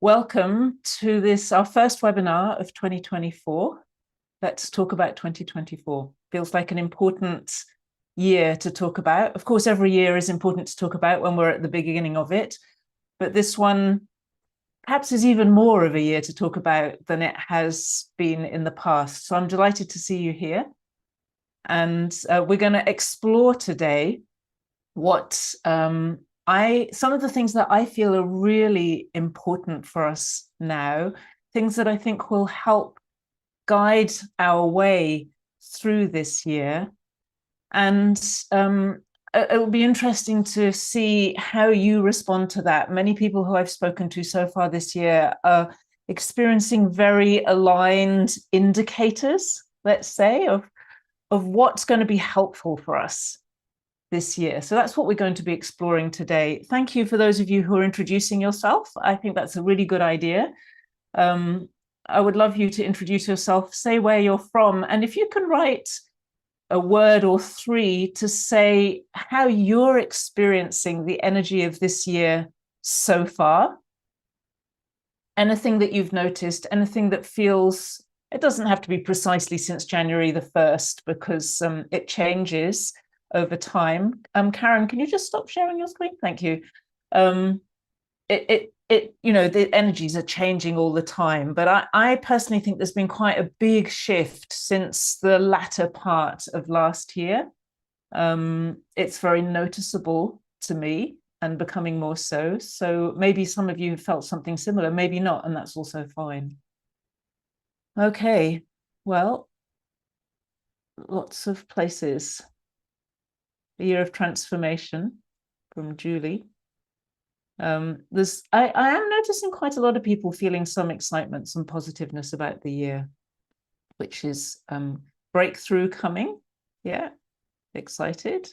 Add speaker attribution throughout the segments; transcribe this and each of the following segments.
Speaker 1: Welcome to this, our first webinar of 2024. Let's talk about 2024. Feels like an important year to talk about. Of course, every year is important to talk about when we're at the beginning of it, but this one perhaps is even more of a year to talk about than it has been in the past. So I'm delighted to see you here. And we're going to explore today what some of the things that I feel are really important for us now, things that I think will help guide our way through this year. And it will be interesting to see how you respond to that. Many people who I've spoken to so far this year are experiencing very aligned indicators, let's say, of what's going to be helpful for us this year. So that's what we're going to be exploring today. Thank you for those of you who are introducing yourself. I think that's a really good idea. I would love you to introduce yourself, say where you're from, and if you can write a word or three to say how you're experiencing the energy of this year so far. Anything that you've noticed, anything that feels, it doesn't have to be precisely since January the 1st because it changes over time. Karen, can you just stop sharing your screen? Thank you. The energies are changing all the time, but I personally think there's been quite a big shift since the latter part of last year. It's very noticeable to me and becoming more so. So maybe some of you have felt something similar, maybe not, and that's also fine. Okay, well, lots of places. A year of transformation from Julie. I am noticing quite a lot of people feeling some excitement, some positiveness about the year, which is breakthrough coming. Yeah, excited.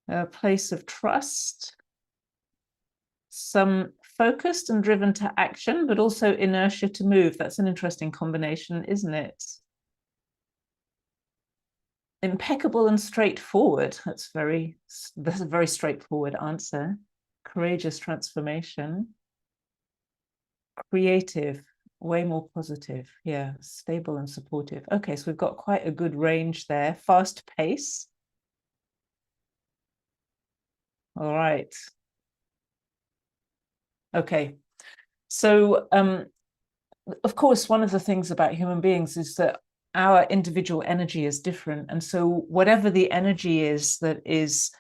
Speaker 1: A place of trust. Some focused and driven to action, but also inertia to move. That's an interesting combination, isn't it? Impeccable and straightforward. That's a very straightforward answer. Courageous transformation. Creative, way more positive. Yeah, stable and supportive. Okay, so we've got quite a good range there. Fast pace. All right. Okay, so of course, one of the things about human beings is that our individual energy is different. And so whatever the energy is that is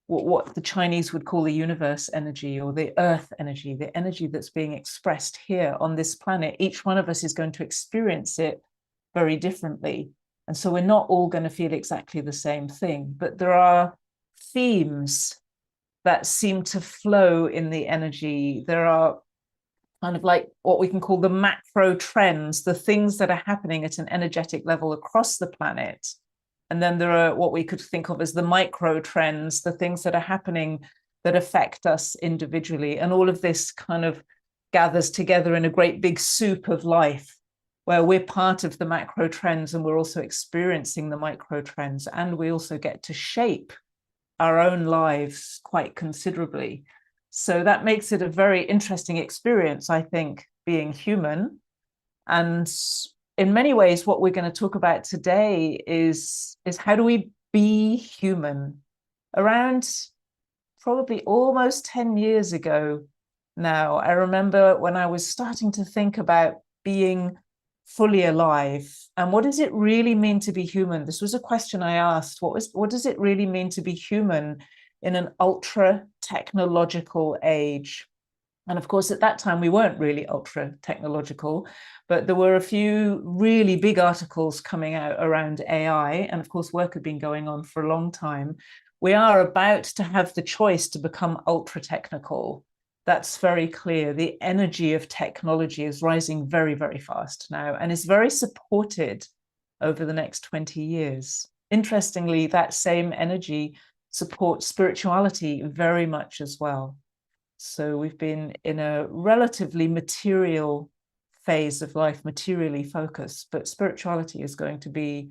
Speaker 1: what the Chinese would call the universe energy or the earth energy, the energy that's being expressed here on this planet, each one of us is going to experience it very differently. And so we're not all going to feel exactly the same thing, but there are themes that seem to flow in the energy. There are kind of like what we can call the macro trends, the things that are happening at an energetic level across the planet. And then there are what we could think of as the micro trends, the things that are happening that affect us individually. And all of this kind of gathers together in a great big soup of life, where we're part of the macro trends and we're also experiencing the micro trends. And we also get to shape our own lives quite considerably. So that makes it a very interesting experience, I think, being human. And in many ways, what we're going to talk about today is how do we be human? Around probably almost 10 years ago now, I remember when I was starting to think about being fully alive and what does it really mean to be human? This was a question I asked. What does it really mean to be human in an ultra technological age? And of course, at that time, we weren't really ultra technological, but there were a few really big articles coming out around AI. And of course, work had been going on for a long time. We are about to have the choice to become ultra technical. That's very clear. The energy of technology is rising very, very fast now and is very supported over the next 20 years. Interestingly, that same energy supports spirituality very much as well. So we've been in a relatively material phase of life, materially focused, but spirituality is going to be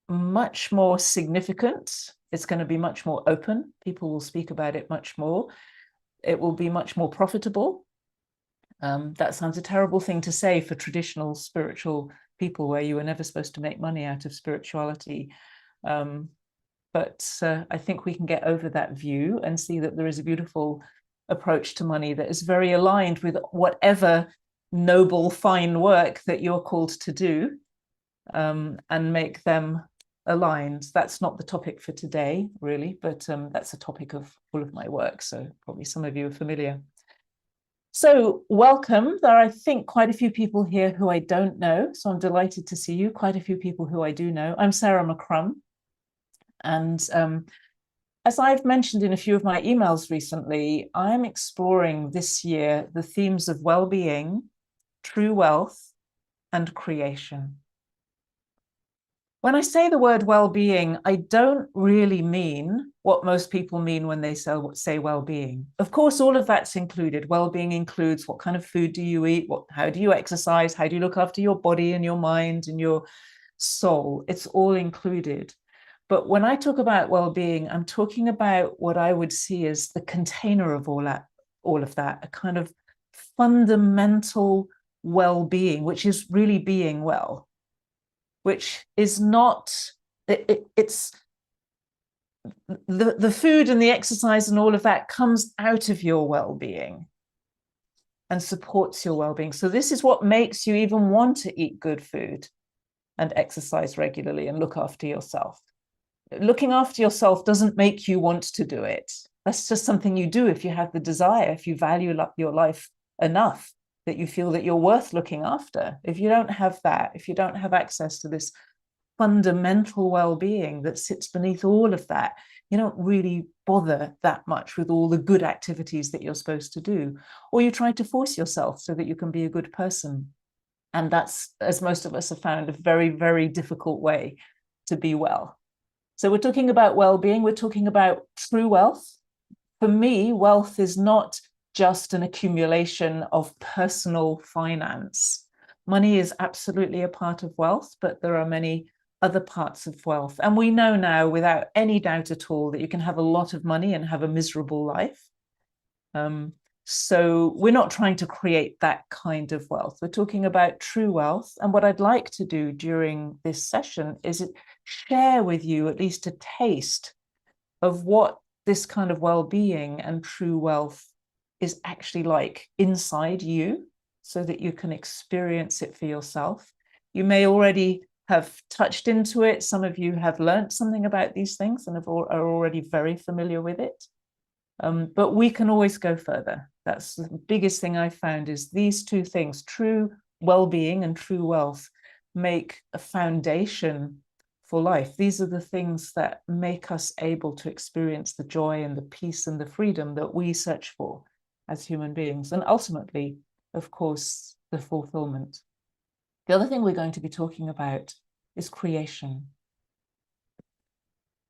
Speaker 1: much more significant. It's going to be much more open. People will speak about it much more. It will be much more profitable. That sounds a terrible thing to say for traditional spiritual people, where you were never supposed to make money out of spirituality. But I think we can get over that view and see that there is a beautiful approach to money that is very aligned with whatever noble, fine work that you're called to do, and make them aligned. That's not the topic for today, really, but that's a topic of all of my work, so probably some of you are familiar. So welcome. There are, I think, quite a few people here who I don't know, so I'm delighted to see you. Quite a few people who I do know. I'm Sarah McCrum, and as I've mentioned in a few of my emails recently, I'm exploring this year the themes of well-being, true wealth, and creation. When I say the word well-being, I don't really mean what most people mean when they say well-being. Of course, all of that's included. Well-being includes what kind of food do you eat, how do you exercise, how do you look after your body and your mind and your soul. It's all included. But when I talk about well-being, I'm talking about what I would see as the container of all of that, a kind of fundamental well-being, which is really being well, which is not, it's the food and the exercise and all of that comes out of your well-being and supports your well-being. So this is what makes you even want to eat good food and exercise regularly and look after yourself. Looking after yourself doesn't make you want to do it. That's just something you do if you have the desire, if you value your life enough that you feel that you're worth looking after. If you don't have that, if you don't have access to this fundamental well-being that sits beneath all of that, you don't really bother that much with all the good activities that you're supposed to do, or you try to force yourself so that you can be a good person. And that's, as most of us have found, a very, very difficult way to be well. So we're talking about well-being, we're talking about true wealth. For me, wealth is not just an accumulation of personal finance. Money is absolutely a part of wealth, but there are many other parts of wealth. And we know now, without any doubt at all, that you can have a lot of money and have a miserable life. So we're not trying to create that kind of wealth. We're talking about true wealth. And what I'd like to do during this session is share with you at least a taste of what this kind of well-being and true wealth is actually like inside you, so that you can experience it for yourself. You may already have touched into it. Some of you have learned something about these things and are already very familiar with it. But we can always go further. That's the biggest thing I found, is these two things, true well-being and true wealth, make a foundation for life. These are the things that make us able to experience the joy and the peace and the freedom that we search for as human beings. And ultimately, of course, the fulfillment. The other thing we're going to be talking about is creation.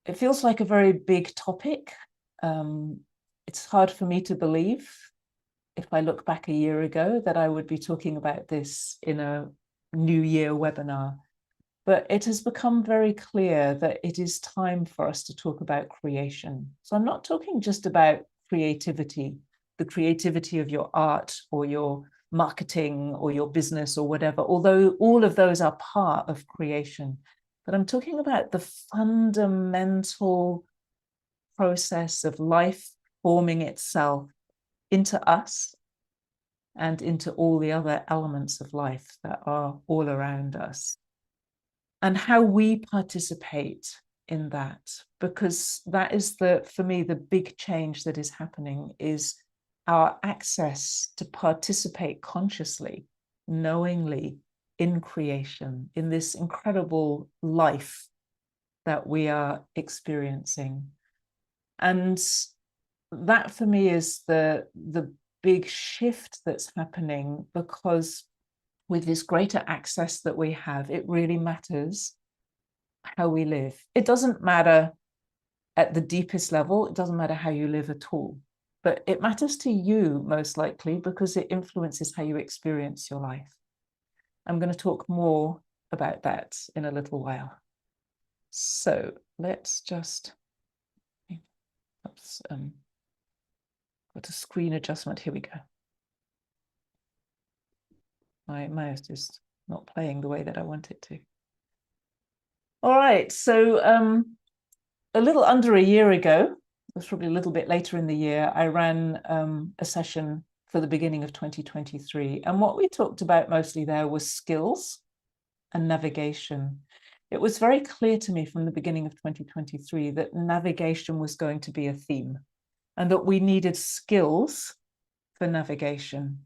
Speaker 1: It feels like a very big topic. It's hard for me to believe, if I look back a year ago, that I would be talking about this in a New Year webinar. But it has become very clear that it is time for us to talk about creation. So I'm not talking just about creativity, the creativity of your art or your marketing or your business or whatever, although all of those are part of creation. But I'm talking about the fundamental process of life forming itself into us and into all the other elements of life that are all around us, and how we participate in that. Because that is, for me, the big change that is happening, is our access to participate consciously, knowingly, in creation, in this incredible life that we are experiencing. And that for me is the big shift that's happening, because with this greater access that we have, it really matters how we live. It doesn't matter at the deepest level, it doesn't matter how you live at all, but it matters to you most likely, because it influences how you experience your life. I'm going to talk more about that in a little while. So let's just, oops, got a screen adjustment. Here we go. My mouse is not playing the way that I want it to. All right, so a little under a year ago, it was probably a little bit later in the year, I ran a session for the beginning of 2023. And what we talked about mostly there was skills and navigation. It was very clear to me from the beginning of 2023 that navigation was going to be a theme and that we needed skills for navigation.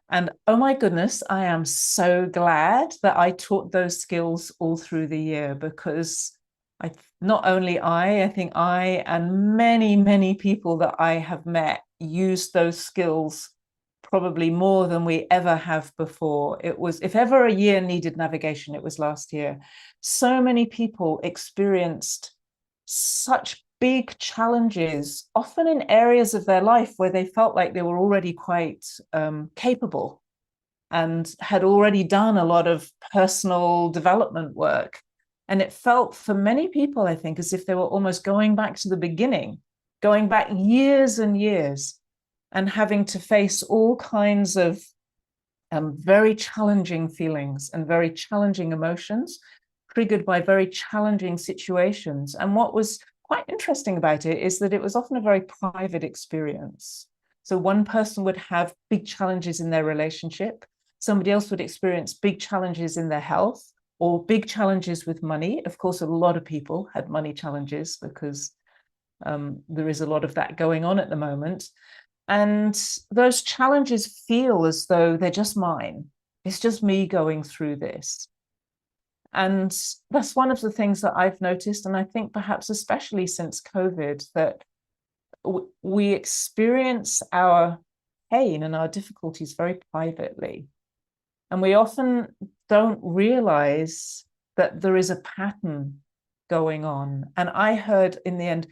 Speaker 1: And oh my goodness, I am so glad that I taught those skills all through the year, because not only I think I and many, many people that I have met use those skills probably more than we ever have before. It was, if ever a year needed navigation, it was last year. So many people experienced such big challenges, often in areas of their life where they felt like they were already quite capable and had already done a lot of personal development work. And it felt for many people, I think, as if they were almost going back to the beginning, going back years and years, and having to face all kinds of very challenging feelings and very challenging emotions, triggered by very challenging situations. And what was quite interesting about it is that it was often a very private experience. So one person would have big challenges in their relationship, somebody else would experience big challenges in their health or big challenges with money. Of course, a lot of people had money challenges because there is a lot of that going on at the moment. And those challenges feel as though they're just mine. It's just me going through this. And that's one of the things that I've noticed, and I think perhaps especially since COVID, that we experience our pain and our difficulties very privately. And we often don't realize that there is a pattern going on. And I heard in the end,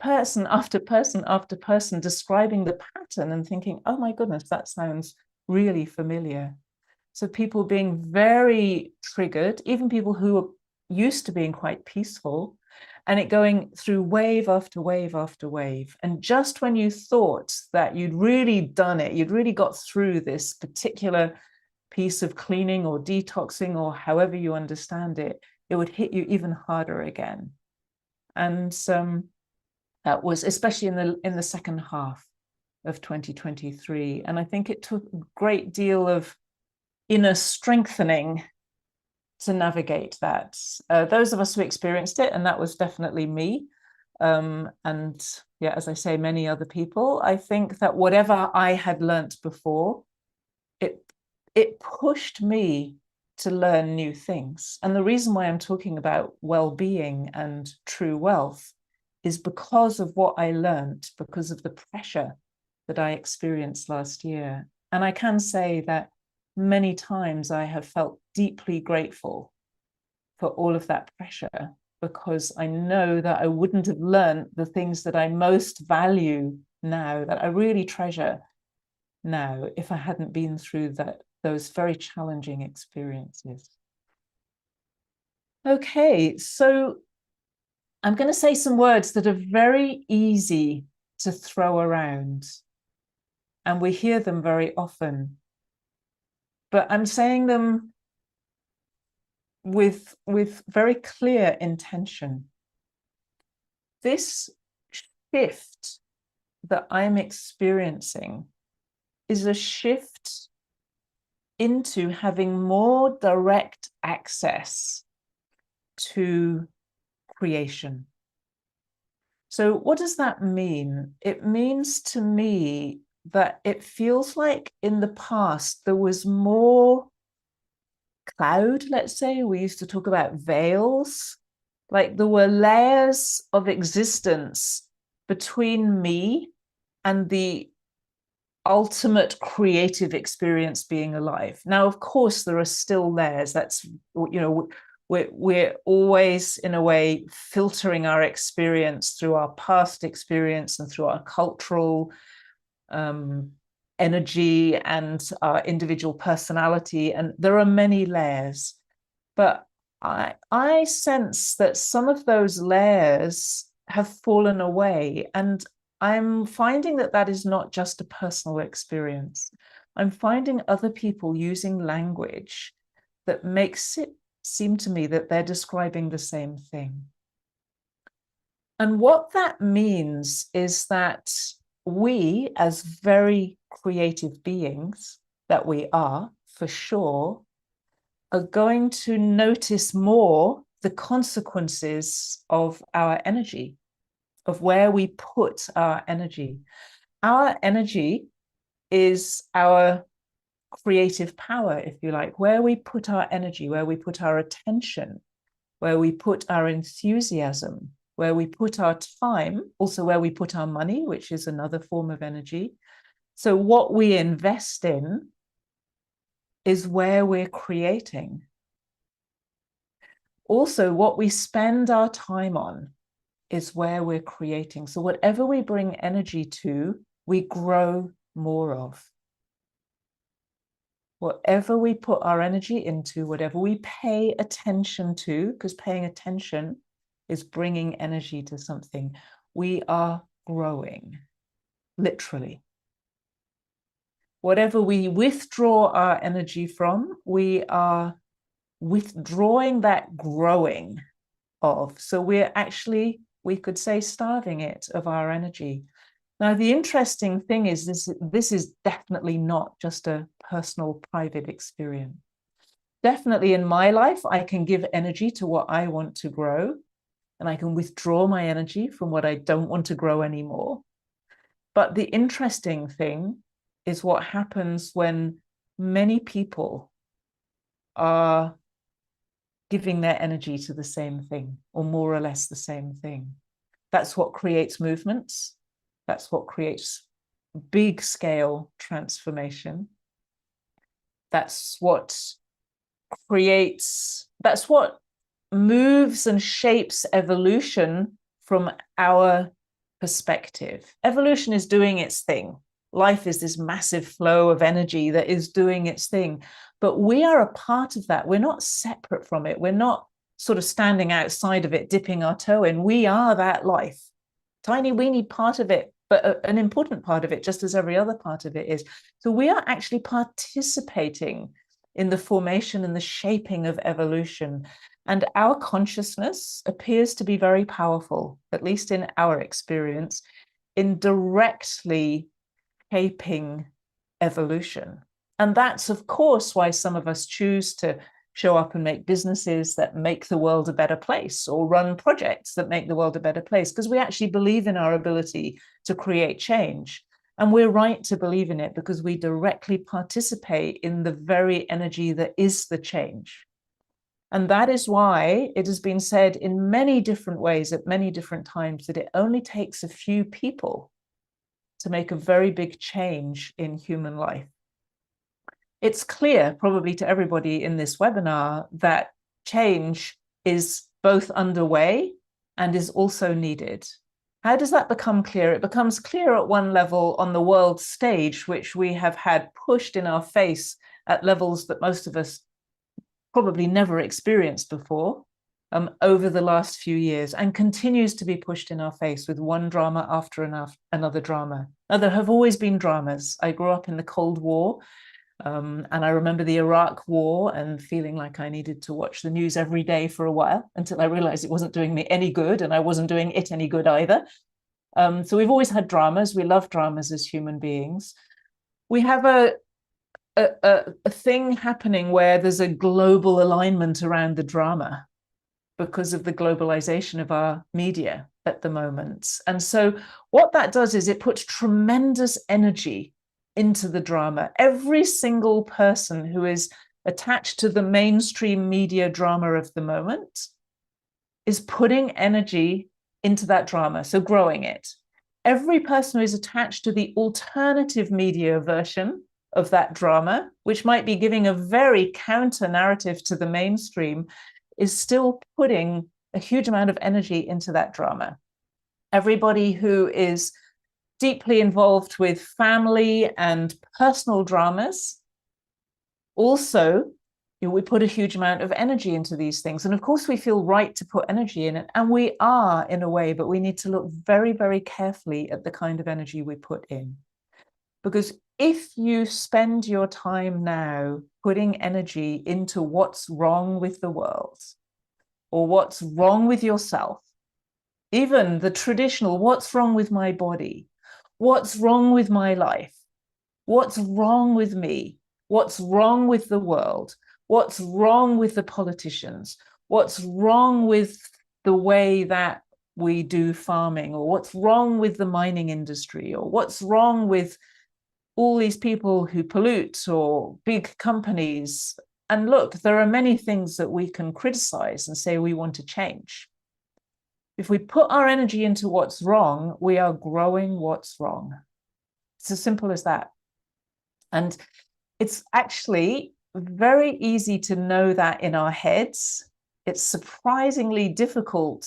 Speaker 1: person after person after person describing the pattern and thinking, oh my goodness, that sounds really familiar. So people being very triggered, even people who are used to being quite peaceful, and it going through wave after wave after wave. And just when you thought that you'd really done it, you'd really got through this particular piece of cleaning or detoxing or however you understand it, it would hit you even harder again. And that was especially in the second half of 2023. And I think it took a great deal of inner strengthening to navigate that. Those of us who experienced it, and that was definitely me, and yeah, as I say, many other people, I think that whatever I had learnt before, it pushed me to learn new things. And the reason why I'm talking about well-being and true wealth is because of what I learned, because of the pressure that I experienced last year. And I can say that many times I have felt deeply grateful for all of that pressure, because I know that I wouldn't have learned the things that I most value now, that I really treasure now, if I hadn't been through those very challenging experiences. Okay, so I'm going to say some words that are very easy to throw around, and we hear them very often, but I'm saying them with very clear intention. This shift that I'm experiencing is a shift into having more direct access to creation. So what does that mean? It means to me that it feels like in the past there was more cloud, let's say. We used to talk about veils, like there were layers of existence between me and the ultimate creative experience being alive. Now, of course, there are still layers. That's, you know, we're always in a way filtering our experience through our past experience and through our cultural energy and our individual personality. And there are many layers, but I sense that some of those layers have fallen away. And I'm finding that that is not just a personal experience. I'm finding other people using language that makes it seem to me that they're describing the same thing. And what that means is that we, as very creative beings that we are, for sure, are going to notice more the consequences of our energy, of where we put our energy. Our energy is our creative power, if you like, where we put our energy, where we put our attention, where we put our enthusiasm, where we put our time, also where we put our money, which is another form of energy. So what we invest in is where we're creating. Also, what we spend our time on is where we're creating. So whatever we bring energy to, we grow more of. Whatever we put our energy into, whatever we pay attention to, because paying attention is bringing energy to something, we are growing, literally. Whatever we withdraw our energy from, we are withdrawing that growing of. So we're actually, we could say, starving it of our energy. Now, the interesting thing is this is definitely not just a personal, private experience. Definitely in my life, I can give energy to what I want to grow, and I can withdraw my energy from what I don't want to grow anymore. But the interesting thing is what happens when many people are giving their energy to the same thing, or more or less the same thing. That's what creates movements. That's what creates big scale transformation. That's what creates, that's what moves and shapes evolution from our perspective. Evolution is doing its thing. Life is this massive flow of energy that is doing its thing. But we are a part of that. We're not separate from it. We're not sort of standing outside of it, dipping our toe in. We are that life. Tiny, weeny part of it, but an important part of it, just as every other part of it is. So we are actually participating in the formation and the shaping of evolution. And our consciousness appears to be very powerful, at least in our experience, in directly shaping evolution. And that's, of course, why some of us choose to show up and make businesses that make the world a better place, or run projects that make the world a better place, because we actually believe in our ability to create change. And we're right to believe in it because we directly participate in the very energy that is the change. And that is why it has been said in many different ways at many different times that it only takes a few people to make a very big change in human life. It's clear, probably to everybody in this webinar, that change is both underway and is also needed. How does that become clear? It becomes clear at one level on the world stage, which we have had pushed in our face at levels that most of us probably never experienced before over the last few years, and continues to be pushed in our face with one drama after another drama. Now, there have always been dramas. I grew up in the Cold War, and I remember the Iraq War and feeling like I needed to watch the news every day for a while until I realized it wasn't doing me any good, and I wasn't doing it any good either. So we've always had dramas. We love dramas as human beings. We have a thing happening where there's a global alignment around the drama because of the globalization of our media at the moment. And so what that does is it puts tremendous energy into the drama. Every single person who is attached to the mainstream media drama of the moment is putting energy into that drama, so growing it. Every person who is attached to the alternative media version of that drama, which might be giving a very counter narrative to the mainstream, is still putting a huge amount of energy into that drama. Everybody who is deeply involved with family and personal dramas also we put a huge amount of energy into these things. And of course, we feel right to put energy in it. And we are in a way, but we need to look very, very carefully at the kind of energy we put in. Because if you spend your time now putting energy into what's wrong with the world or what's wrong with yourself, even the traditional, what's wrong with my body? What's wrong with my life? What's wrong with me? What's wrong with the world? What's wrong with the politicians? What's wrong with the way that we do farming? Or what's wrong with the mining industry? Or what's wrong with all these people who pollute or big companies? And look, there are many things that we can criticize and say we want to change. If we put our energy into what's wrong, we are growing what's wrong. It's as simple as that. And it's actually very easy to know that in our heads. It's surprisingly difficult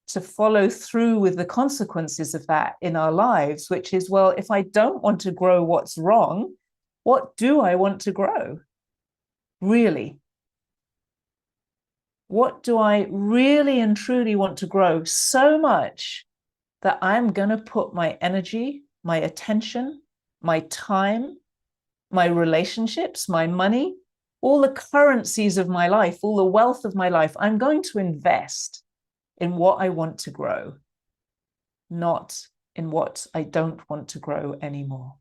Speaker 1: to follow through with the consequences of that in our lives, which is, well, if I don't want to grow what's wrong, what do I want to grow? Really? What do I really and truly want to grow so much that I'm going to put my energy, my attention, my time, my relationships, my money, all the currencies of my life, all the wealth of my life, I'm going to invest in what I want to grow, not in what I don't want to grow anymore.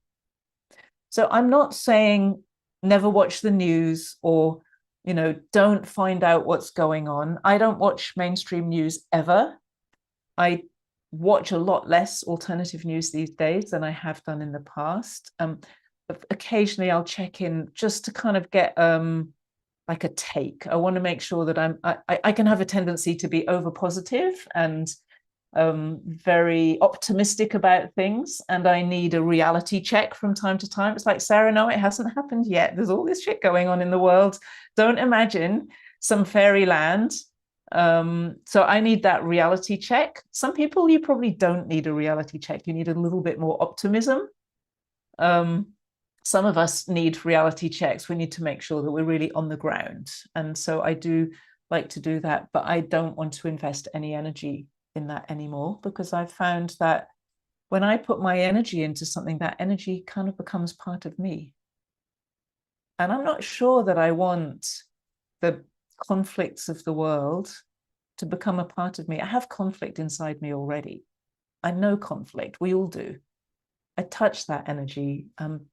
Speaker 1: So I'm not saying never watch the news or, don't find out what's going on. I don't watch mainstream news ever. I watch a lot less alternative news these days than I have done in the past. Occasionally I'll check in just to kind of get like a take. I want to make sure that I can have a tendency to be over positive and very optimistic about things, and I need a reality check from time to time. It's like, Sarah, no, it hasn't happened yet. There's all this shit going on in the world. Don't imagine some fairyland. So I need that reality check. Some people, you probably don't need a reality check. You need a little bit more optimism. Some of us need reality checks. We need to make sure that we're really on the ground. And so I do like to do that, but I don't want to invest any energy in that anymore, because I've found that when I put my energy into something, that energy kind of becomes part of me. And I'm not sure that I want the conflicts of the world to become a part of me. I have conflict inside me already. I know conflict. We all do. I touch that energy. I'm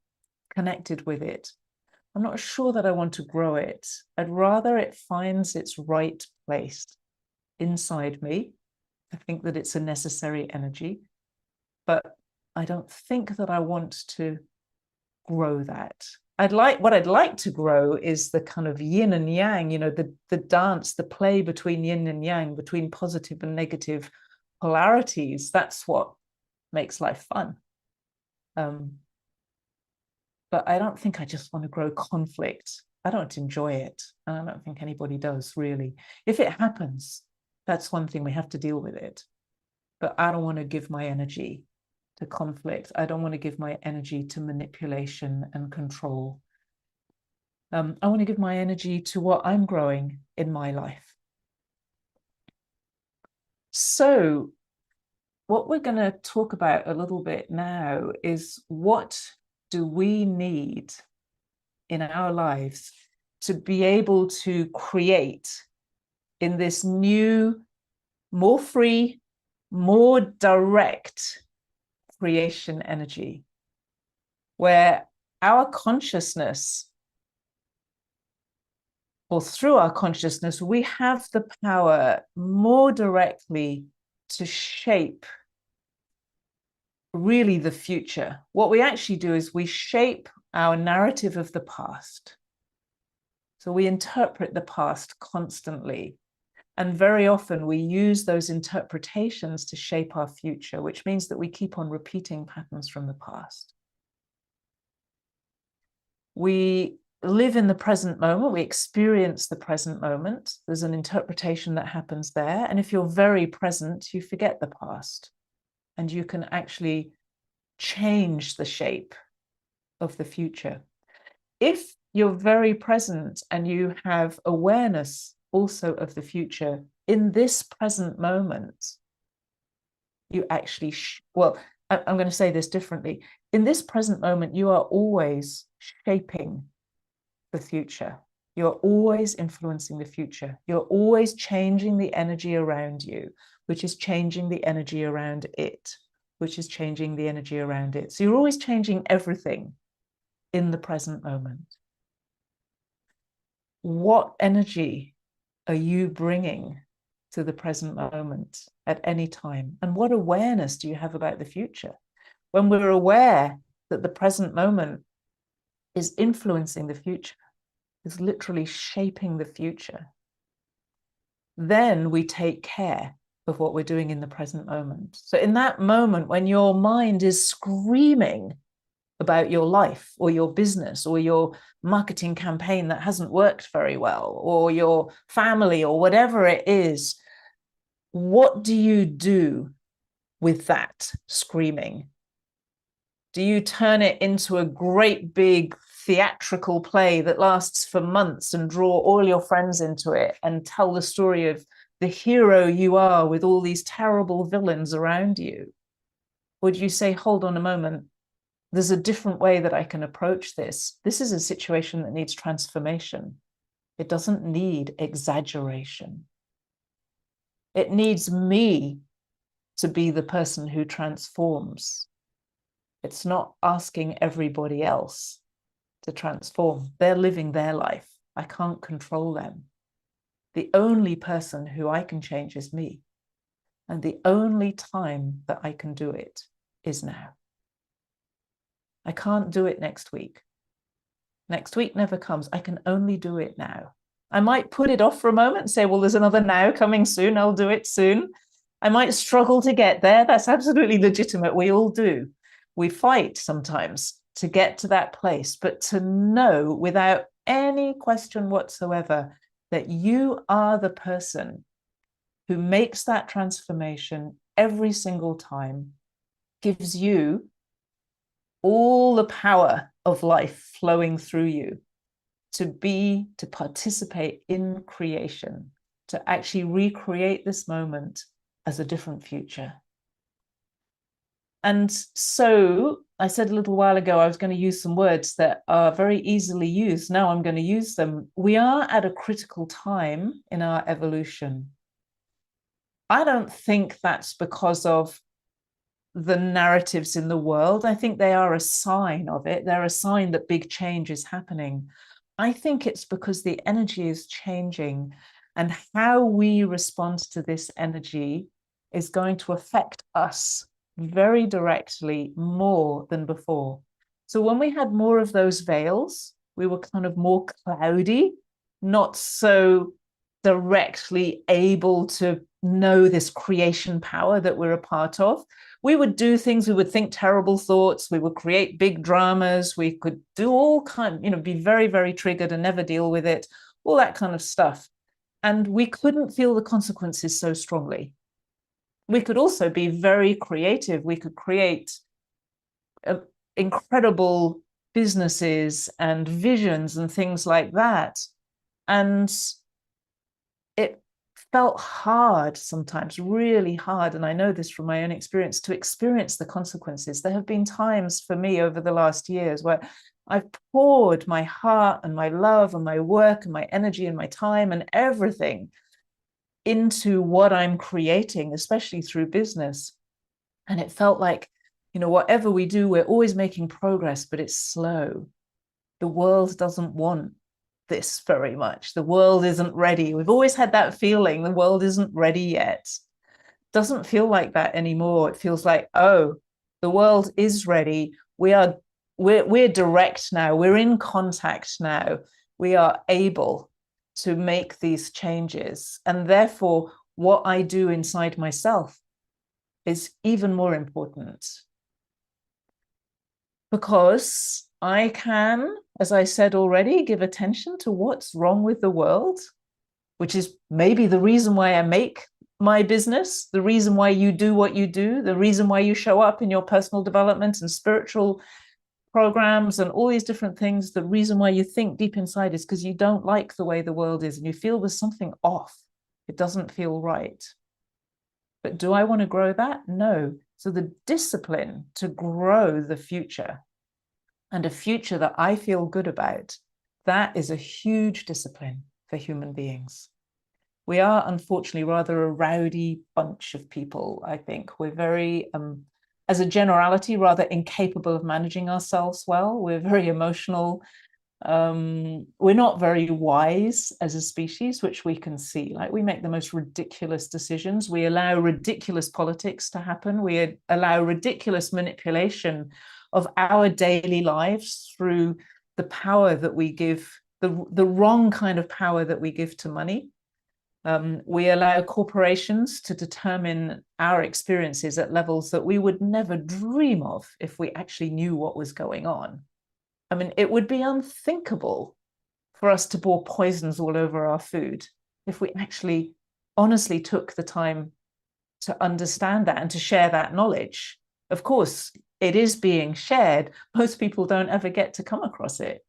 Speaker 1: connected with it. I'm not sure that I want to grow it. I'd rather it finds its right place inside me. I think that it's a necessary energy, but I don't think that I want to grow that. What I'd like to grow is the kind of yin and yang, the dance, the play between yin and yang, between positive and negative polarities. That's what makes life fun. But I don't think I just want to grow conflict. I don't enjoy it. And I don't think anybody does, really. If it happens, that's one thing, we have to deal with it. But I don't want to give my energy to conflict. I don't want to give my energy to manipulation and control. I want to give my energy to what I'm growing in my life. So what we're going to talk about a little bit now is, what do we need in our lives to be able to create in this new, more free, more direct creation energy, where our consciousness, or through our consciousness, we have the power more directly to shape really the future. What we actually do is we shape our narrative of the past. So we interpret the past constantly. And very often we use those interpretations to shape our future, which means that we keep on repeating patterns from the past. We live in the present moment. We experience the present moment. There's an interpretation that happens there. And if you're very present, you forget the past. And you can actually change the shape of the future. if you're very present and you have awareness also of the future in this present moment, you actually, well, I'm going to say this differently. In this present moment, you are always shaping the future. You're always influencing the future. You're always changing the energy around you, which is changing the energy around it, which is changing the energy around it. So you're always changing everything in the present moment. What energy are you bringing to the present moment at any time? And what awareness do you have about the future? When we're aware that the present moment is influencing the future, is literally shaping the future, then we take care of what we're doing in the present moment. So in that moment, when your mind is screaming about your life or your business or your marketing campaign that hasn't worked very well, or your family or whatever it is, what do you do with that screaming? Do you turn it into a great big theatrical play that lasts for months and draw all your friends into it and tell the story of the hero you are with all these terrible villains around you? Or do you say, hold on a moment, there's a different way that I can approach this. This is a situation that needs transformation. It doesn't need exaggeration. It needs me to be the person who transforms. It's not asking everybody else to transform. They're living their life. I can't control them. The only person who I can change is me. And the only time that I can do it is now. I can't do it next week. Next week never comes. I can only do it now. I might put it off for a moment and say, well, there's another now coming soon. I'll do it soon. I might struggle to get there. That's absolutely legitimate. We all do. We fight sometimes to get to that place, but to know without any question whatsoever that you are the person who makes that transformation every single time, gives you all the power of life flowing through you to participate in creation, to actually recreate this moment as a different future. And so I said a little while ago, I was going to use some words that are very easily used. Now I'm going to use them. We are at a critical time in our evolution. I don't think that's because of the narratives in the world. I think they are a sign of it. They're a sign that big change is happening. I think it's because the energy is changing, and how we respond to this energy is going to affect us very directly, more than before. So when we had more of those veils, we were kind of more cloudy, not so directly able to know this creation power that we're a part of. We would do things, we would think terrible thoughts, we would create big dramas, we could do all kind, be very, very triggered and never deal with it, all that kind of stuff. And we couldn't feel the consequences so strongly. We could also be very creative. We could create incredible businesses and visions and things like that. And it felt hard sometimes, really hard. And I know this from my own experience, to experience the consequences. There have been times for me over the last years where I've poured my heart and my love and my work and my energy and my time and everything into what I'm creating, especially through business. And it felt like, whatever we do, we're always making progress, but it's slow. The world doesn't want this very much. The world isn't ready. We've always had that feeling, the world isn't ready yet. Doesn't feel like that anymore. It feels like, oh, the world is ready. We're direct now. We're in contact now. We are able to make these changes. And therefore, what I do inside myself is even more important. Because I can, as I said already, give attention to what's wrong with the world, which is maybe the reason why I make my business, the reason why you do what you do, the reason why you show up in your personal development and spiritual programs and all these different things, the reason why you think deep inside is because you don't like the way the world is and you feel there's something off. It doesn't feel right. But do I want to grow that? No. So the discipline to grow the future, and a future that I feel good about, that is a huge discipline for human beings. We are, unfortunately, rather a rowdy bunch of people, I think. We're very, as a generality, rather incapable of managing ourselves well. We're very emotional. We're not very wise as a species, which we can see. Like, we make the most ridiculous decisions. We allow ridiculous politics to happen. We allow ridiculous manipulation of our daily lives through the power that we give, the wrong kind of power that we give to money. We allow corporations to determine our experiences at levels that we would never dream of if we actually knew what was going on. I mean, it would be unthinkable for us to pour poisons all over our food if we actually honestly took the time to understand that and to share that knowledge. Of course, it is being shared. Most people don't ever get to come across it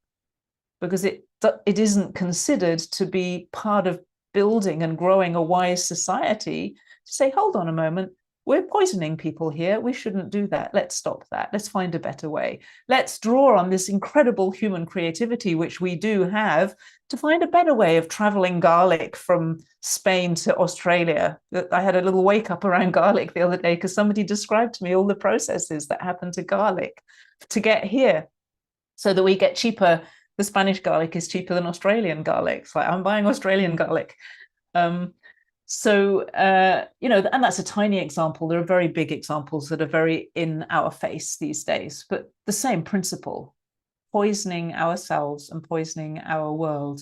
Speaker 1: because it isn't considered to be part of building and growing a wise society to say, hold on a moment, we're poisoning people here. We shouldn't do that. Let's stop that. Let's find a better way. Let's draw on this incredible human creativity, which we do have, to find a better way of traveling garlic from Spain to Australia. I had a little wake up around garlic the other day because somebody described to me all the processes that happen to garlic to get here so that we get cheaper. The Spanish garlic is cheaper than Australian garlic. It's like, I'm buying Australian garlic. So, you know, and that's a tiny example. There are very big examples that are very in our face these days, but the same principle, poisoning ourselves and poisoning our world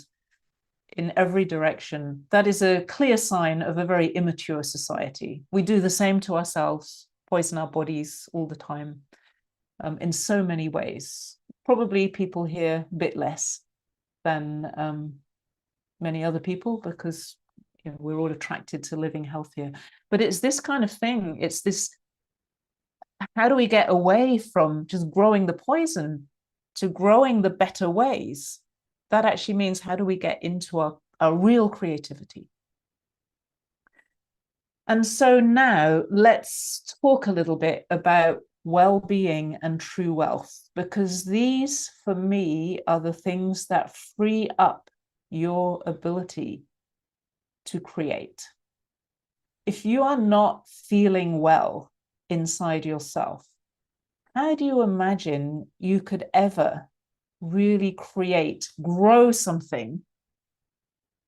Speaker 1: in every direction. That is a clear sign of a very immature society. We do the same to ourselves, poison our bodies all the time, in so many ways. Probably people here a bit less than many other people because, you know, we're all attracted to living healthier. But it's this kind of thing. It's this, how do we get away from just growing the poison to growing the better ways? That actually means, how do we get into our real creativity? And so now let's talk a little bit about well-being and true wealth, because these, for me, are the things that free up your ability to create. If you are not feeling well inside yourself, how do you imagine you could ever really create, grow something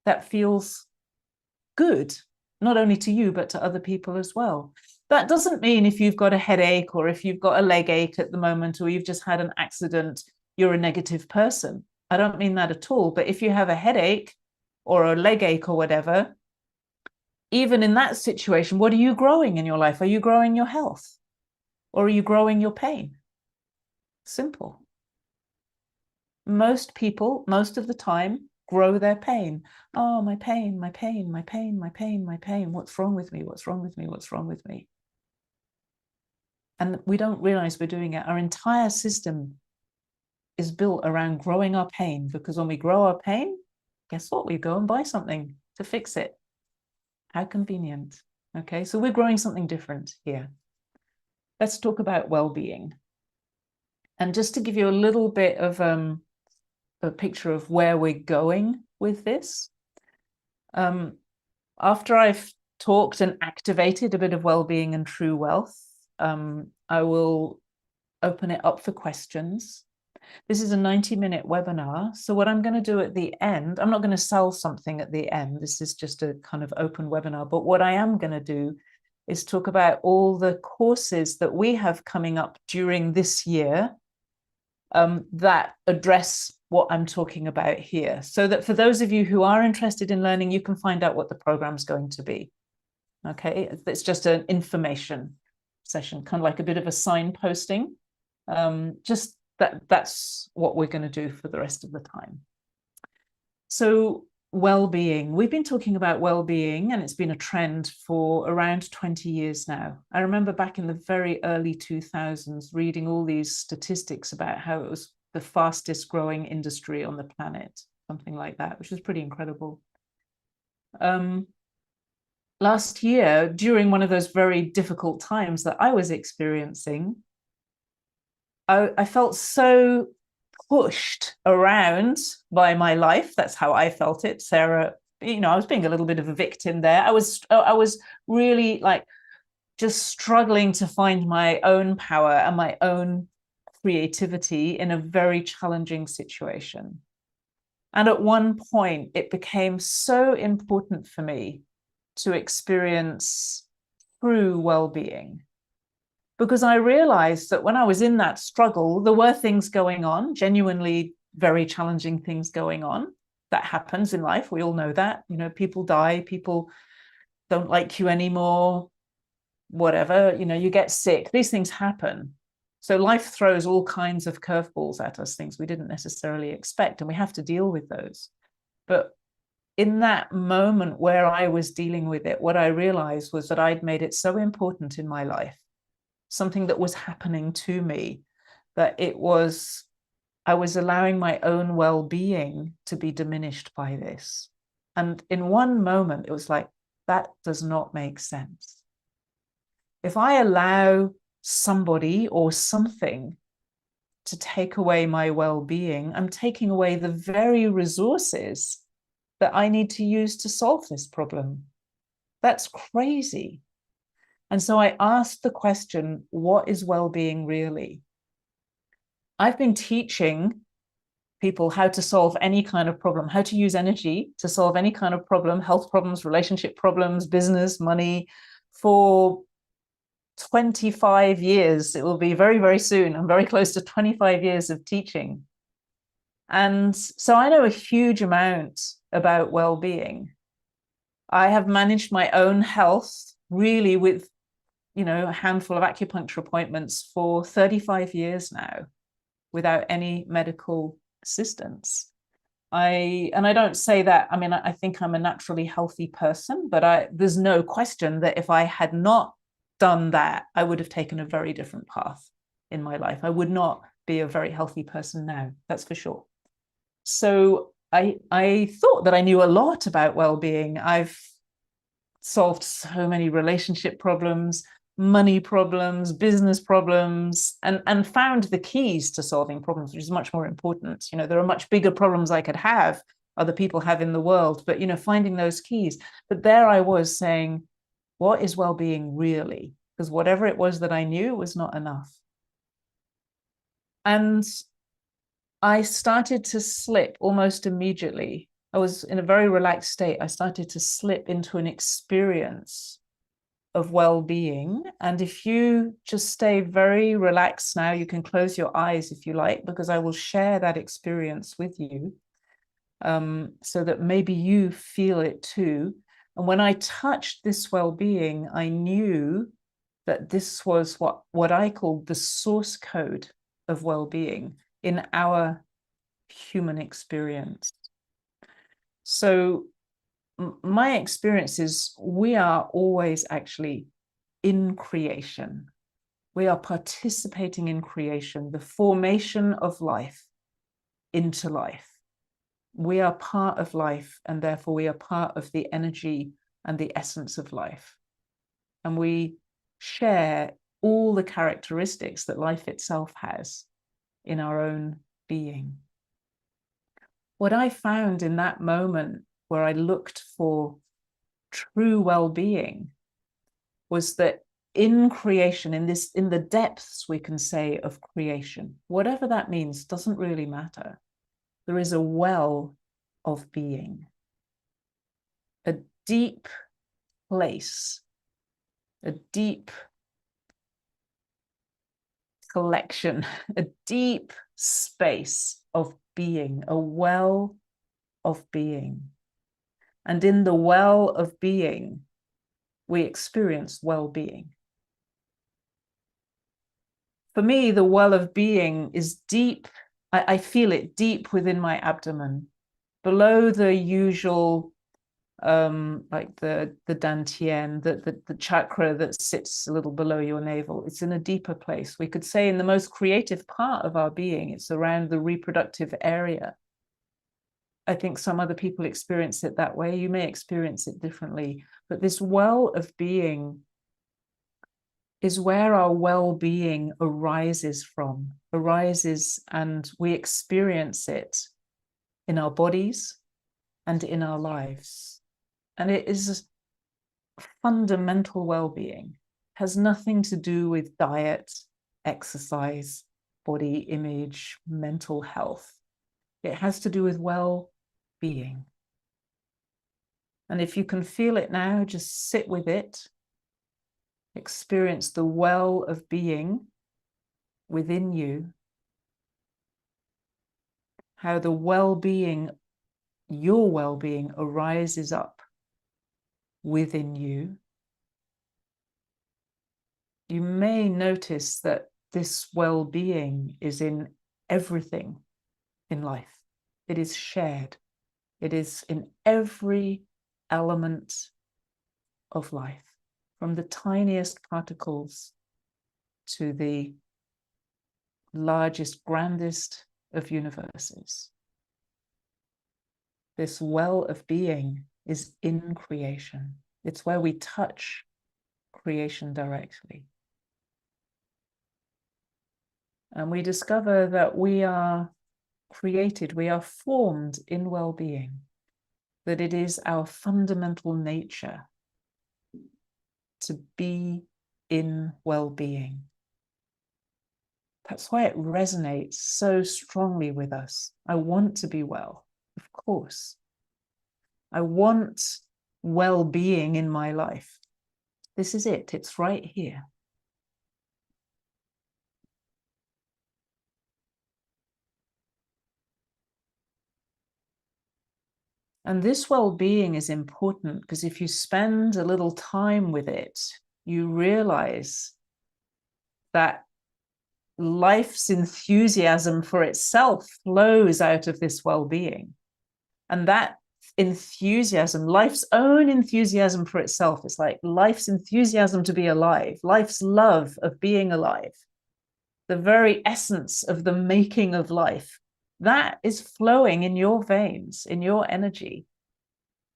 Speaker 1: that feels good, not only to you, but to other people as well? That doesn't mean if you've got a headache or if you've got a leg ache at the moment or you've just had an accident, you're a negative person. I don't mean that at all. But if you have a headache or a leg ache or whatever, even in that situation, what are you growing in your life? Are you growing your health or are you growing your pain? Simple. Most people, most of the time, grow their pain. Oh, my pain, my pain, my pain, my pain, my pain. What's wrong with me? What's wrong with me? What's wrong with me? And we don't realize we're doing it. Our entire system is built around growing our pain, because when we grow our pain, guess what? We go and buy something to fix it. How convenient. Okay, so we're growing something different here. Let's talk about well-being. And just to give you a little bit of a picture of where we're going with this, after I've talked and activated a bit of well-being and true wealth, I will open it up for questions. This is a 90-minute webinar. So what I'm going to do at the end, I'm not going to sell something at the end. This is just a kind of open webinar. But what I am going to do is talk about all the courses that we have coming up during this year that address what I'm talking about here. So that for those of you who are interested in learning, you can find out what the program's going to be. Okay, it's just an information session, kind of like a bit of a signposting. Just that's what we're going to do for the rest of the time. So well-being. We've been talking about well-being, and it's been a trend for around 20 years now. I remember back in the very early 2000s reading all these statistics about how it was the fastest growing industry on the planet, something like that, which was pretty incredible. Last year, during one of those very difficult times that I was experiencing, I felt so pushed around by my life. That's how I felt it. Sarah, I was being a little bit of a victim there. I was really like just struggling to find my own power and my own creativity in a very challenging situation. And at one point, it became so important for me to experience true well-being, because I realized that when I was in that struggle, there were things going on, genuinely very challenging things going on. That happens in life. We all know that. People die, people don't like you anymore, whatever, you get sick. These things happen. So life throws all kinds of curveballs at us, things we didn't necessarily expect, and we have to deal with those. But in that moment where I was dealing with it, what I realized was that I'd made it so important in my life, something that was happening to me, that I was allowing my own well-being to be diminished by this. And in one moment, it was like, that does not make sense. If I allow somebody or something to take away my well-being, I'm taking away the very resources that I need to use to solve this problem. That's crazy. And so I asked the question, what is well-being really? I've been teaching people how to solve any kind of problem, how to use energy to solve any kind of problem, health problems, relationship problems, business, money, for 25 years. It will be very, very soon. I'm very close to 25 years of teaching. And so I know a huge amount about well-being. I have managed my own health really with, a handful of acupuncture appointments for 35 years now without any medical assistance. I don't say that, I think I'm a naturally healthy person, but there's no question that if I had not done that, I would have taken a very different path in my life. I would not be a very healthy person now, that's for sure. So I thought that I knew a lot about well-being. I've solved so many relationship problems, money problems, business problems, and found the keys to solving problems, which is much more important. There are much bigger problems I could have, other people have in the world, but finding those keys. But there I was saying, what is well-being really? Because whatever it was that I knew was not enough. And I started to slip almost immediately. I was in a very relaxed state. I started to slip into an experience of well-being. And if you just stay very relaxed now, you can close your eyes if you like, because I will share that experience with you, so that maybe you feel it too. And when I touched this well-being, I knew that this was what I call the source code of well-being in our human experience. So my experience is we are always actually in creation. We are participating in creation, the formation of life into life. We are part of life, and therefore we are part of the energy and the essence of life. And we share all the characteristics that life itself has in our own being. What I found in that moment where I looked for true well-being was that in creation, in the depths, we can say, of creation, whatever that means doesn't really matter. There is a well of being, a deep place, a deep collection, a deep space of being, a well of being. And in the well of being, we experience well-being. For me, the well of being is deep. I feel it deep within my abdomen. below the usual, like the dantian, the chakra that sits a little below your navel. It's in a deeper place. We could say in the most creative part of our being, it's around the reproductive area. I think some other people experience it that way. You may experience it differently, but this well of being is where our well-being arises from, and we experience it in our bodies and in our lives. And it is fundamental well-being, has nothing to do with diet, exercise, body image, mental health. It has to do with well-being. And if you can feel it now, just sit with it. Experience the well of being within you. How the well-being, your well-being, arises up within you. You may notice that this well-being is in everything in life. It is shared. It is in every element of life, from the tiniest particles to the largest, grandest of universes. This well of being is in creation. It's where we touch creation directly. And we discover that we are created, we are formed in well-being, that it is our fundamental nature to be in well-being. That's why it resonates so strongly with us. I want to be well, of course. I want well-being in my life. This is it. It's right here. And this well-being is important because if you spend a little time with it, you realize that life's enthusiasm for itself flows out of this well-being. And that enthusiasm, life's own enthusiasm for itself, is like life's enthusiasm to be alive, life's love of being alive, the very essence of the making of life, that is flowing in your veins, in your energy.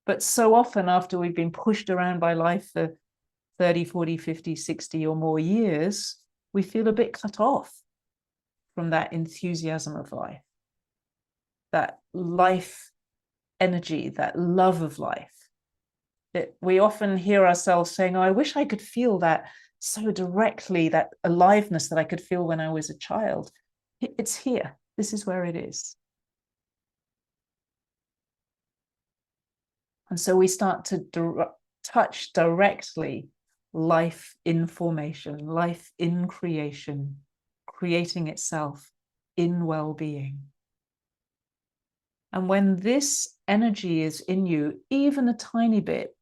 Speaker 1: But so often after we've been pushed around by life for 30, 40, 50, 60 or more years, we feel a bit cut off from that enthusiasm of life, that life energy, that love of life. We often hear ourselves saying, oh, I wish I could feel that so directly, that aliveness that I could feel when I was a child. It's here. This is where it is. And so we start to touch directly life in formation, life in creation, creating itself in well-being. And when this energy is in you, even a tiny bit,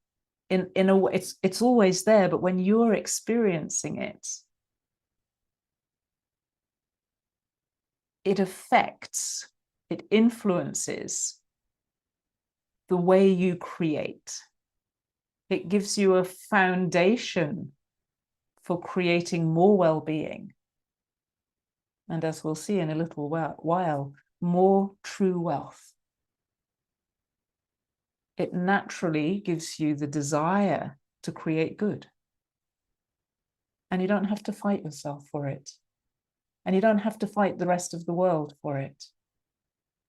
Speaker 1: in a way, it's always there, but when you're experiencing it, it affects, it influences the way you create. It gives you a foundation for creating more well-being. And as we'll see in a little while, more true wealth. It naturally gives you the desire to create good. And you don't have to fight yourself for it. And you don't have to fight the rest of the world for it.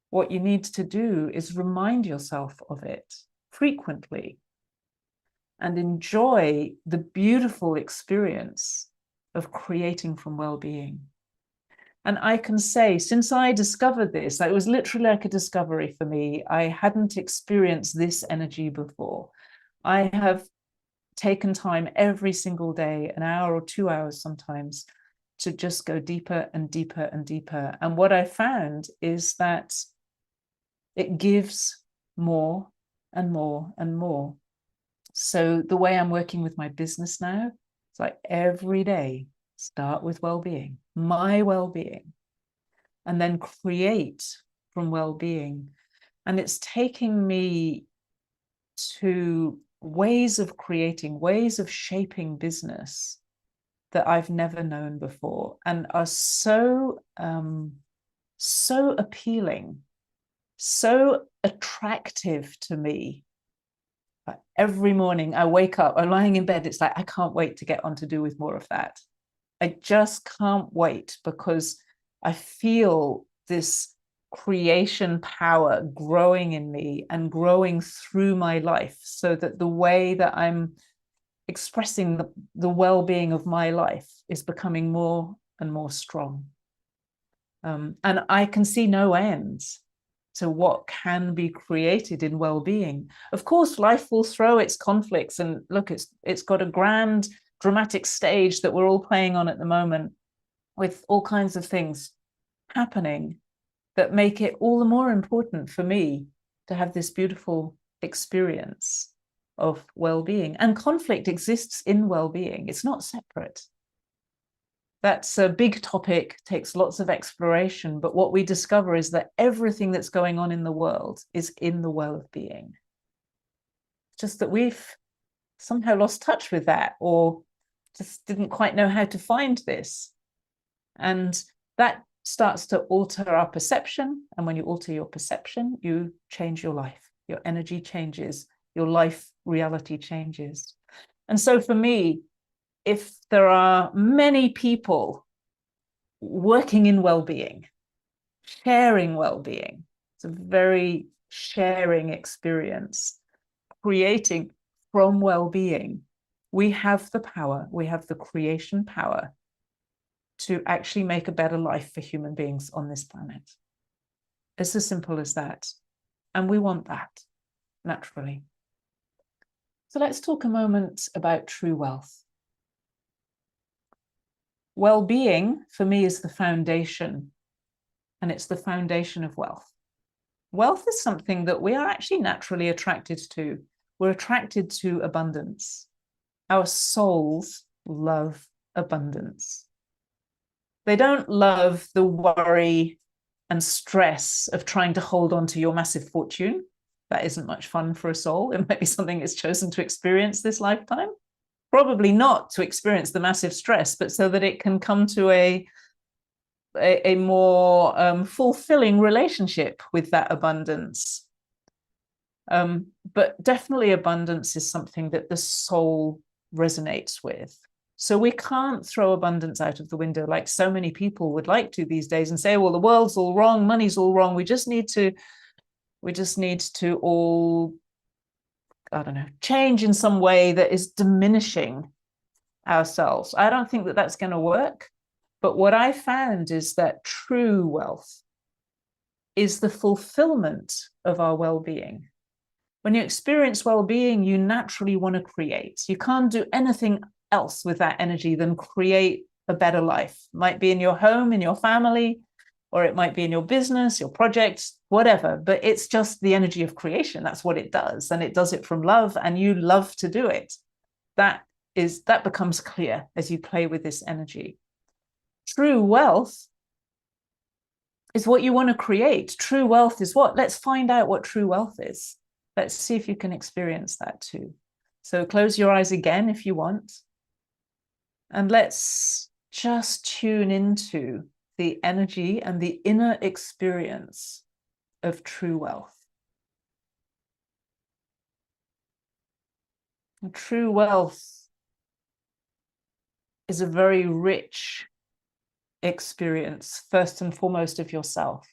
Speaker 1: What you need to do is remind yourself of it frequently and enjoy the beautiful experience of creating from well-being. And I can say, since I discovered this, it was literally like a discovery for me. I hadn't experienced this energy before. I have taken time every single day, an hour or 2 hours sometimes, to just go deeper and deeper and deeper. And what I found is that it gives more and more and more. So the way I'm working with my business now, it's like every day, start with well-being, my well-being, and then create from well-being. And it's taking me to ways of creating, ways of shaping business that I've never known before, and are so appealing, so attractive to me. Every morning I wake up, I'm lying in bed, it's like, I can't wait to get on to do with more of that. I just can't wait, because I feel this creation power growing in me and growing through my life, so that the way that I'm expressing the well-being of my life is becoming more and more strong. And I can see no ends to what can be created in well-being. Of course, life will throw its conflicts, and look, it's got a grand dramatic stage that we're all playing on at the moment, with all kinds of things happening that make it all the more important for me to have this beautiful experience of well-being. And conflict exists in well-being. It's not separate. That's a big topic, takes lots of exploration, but what we discover is that everything that's going on in the world is in the well-being. Just that we've somehow lost touch with that, or just didn't quite know how to find this. And that starts to alter our perception. And when you alter your perception, you change your life. Your energy changes, your life reality changes. And so for me, if there are many people working in well-being, sharing well-being, it's a very sharing experience, creating from well-being, we have the power, we have the creation power to actually make a better life for human beings on this planet. It's as simple as that. And we want that, naturally. So let's talk a moment about true wealth. Well-being, for me, is the foundation, and it's the foundation of wealth. Wealth is something that we are actually naturally attracted to. We're attracted to abundance. Our souls love abundance. They don't love the worry and stress of trying to hold on to your massive fortune. That isn't much fun for a soul. It might be something it's chosen to experience this lifetime. Probably not to experience the massive stress, but so that it can come to a more fulfilling relationship with that abundance. But definitely abundance is something that the soul resonates with. So we can't throw abundance out of the window like so many people would like to these days and say, well, the world's all wrong, money's all wrong. We just need to all, I don't know, change in some way that is diminishing ourselves. I don't think that that's going to work. But what I found is that true wealth is the fulfillment of our well-being. When you experience well-being, you naturally want to create. You can't do anything else with that energy than create a better life. It might be in your home, in your family, or it might be in your business, your projects, whatever. But it's just the energy of creation. That's what it does. And it does it from love, and you love to do it. That becomes clear as you play with this energy. True wealth is what you want to create. True wealth is what? Let's find out what true wealth is. Let's see if you can experience that too. So close your eyes again if you want. And let's just tune into the energy and the inner experience of true wealth. And true wealth is a very rich experience, first and foremost, of yourself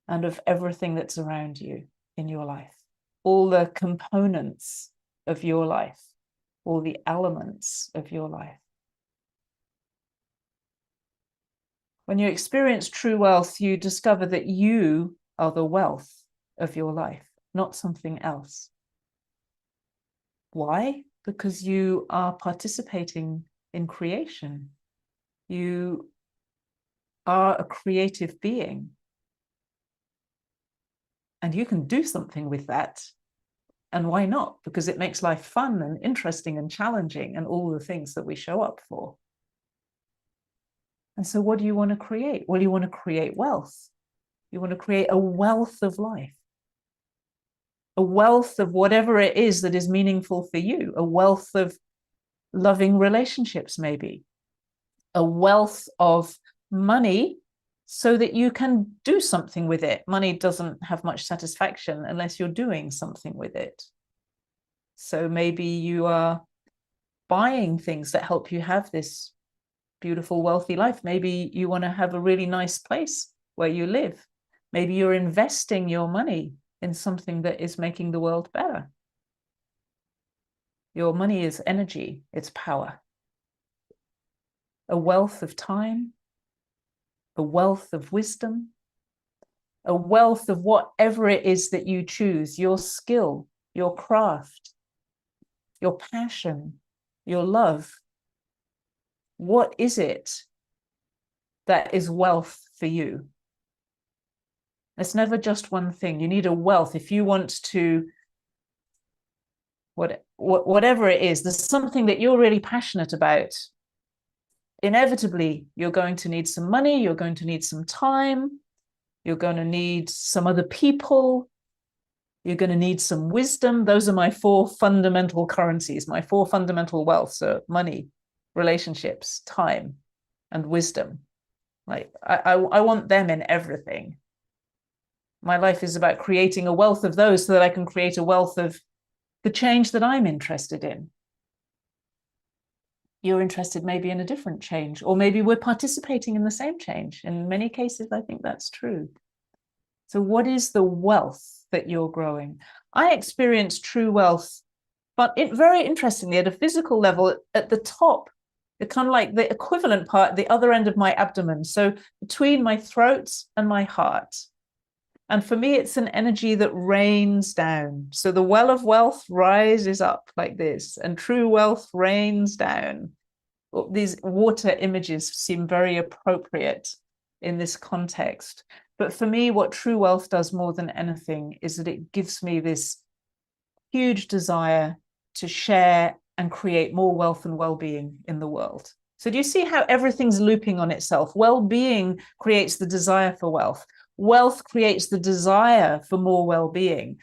Speaker 1: and of everything that's around you in your life, all the components of your life, all the elements of your life. When you experience true wealth, you discover that you are the wealth of your life, not something else. Why? Because you are participating in creation. You are a creative being. And you can do something with that. And why not? Because it makes life fun and interesting and challenging and all the things that we show up for. And so what do you want to create? Well, you want to create wealth. You want to create a wealth of life, a wealth of whatever it is that is meaningful for you, a wealth of loving relationships, maybe, a wealth of money so that you can do something with it. Money doesn't have much satisfaction unless you're doing something with it. So maybe you are buying things that help you have this beautiful, wealthy life. Maybe you want to have a really nice place where you live. Maybe you're investing your money in something that is making the world better. Your money is energy, it's power. A wealth of time, a wealth of wisdom, a wealth of whatever it is that you choose, your skill, your craft, your passion, your love. What is it that is wealth for you? It's never just one thing. You need a wealth. If you want to, whatever it is, there's something that you're really passionate about. Inevitably, you're going to need some money, you're going to need some time, you're going to need some other people, you're going to need some wisdom. Those are my 4 fundamental currencies, my 4 fundamental wealths: so money, relationships, time, and wisdom. Like I want them in everything. My life is about creating a wealth of those so that I can create a wealth of the change that I'm interested in. You're interested maybe in a different change, or maybe we're participating in the same change. In many cases, I think that's true. So what is the wealth that you're growing? I experience true wealth, but very interestingly, at a physical level, at the top, it's kind of like the equivalent part, the other end of my abdomen. So between my throat and my heart. And for me, it's an energy that rains down. So the well of wealth rises up like this, and true wealth rains down. These water images seem very appropriate in this context. But for me, what true wealth does more than anything is that it gives me this huge desire to share and create more wealth and well-being in the world. So do you see how everything's looping on itself? Well-being creates the desire for wealth. Wealth creates the desire for more well-being.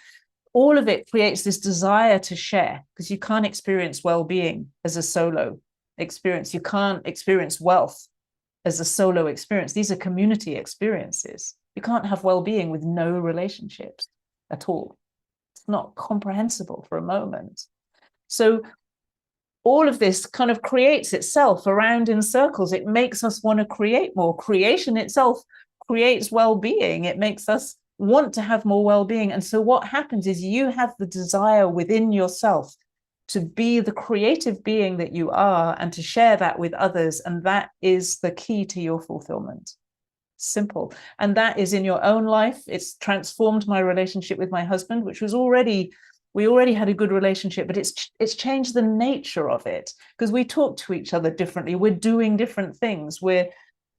Speaker 1: All of it creates this desire to share, because you can't experience well-being as a solo experience. You can't experience wealth as a solo experience. These are community experiences. You can't have well-being with no relationships at all. It's not comprehensible for a moment. So all of this kind of creates itself around in circles. It makes us want to create more. Creation itself creates well-being. It makes us want to have more well-being. And so what happens is you have the desire within yourself to be the creative being that you are and to share that with others. And that is the key to your fulfillment. Simple. And that is in your own life. It's transformed my relationship with my husband, which was we already had a good relationship, but it's changed the nature of it, because we talk to each other differently. We're doing different things. We're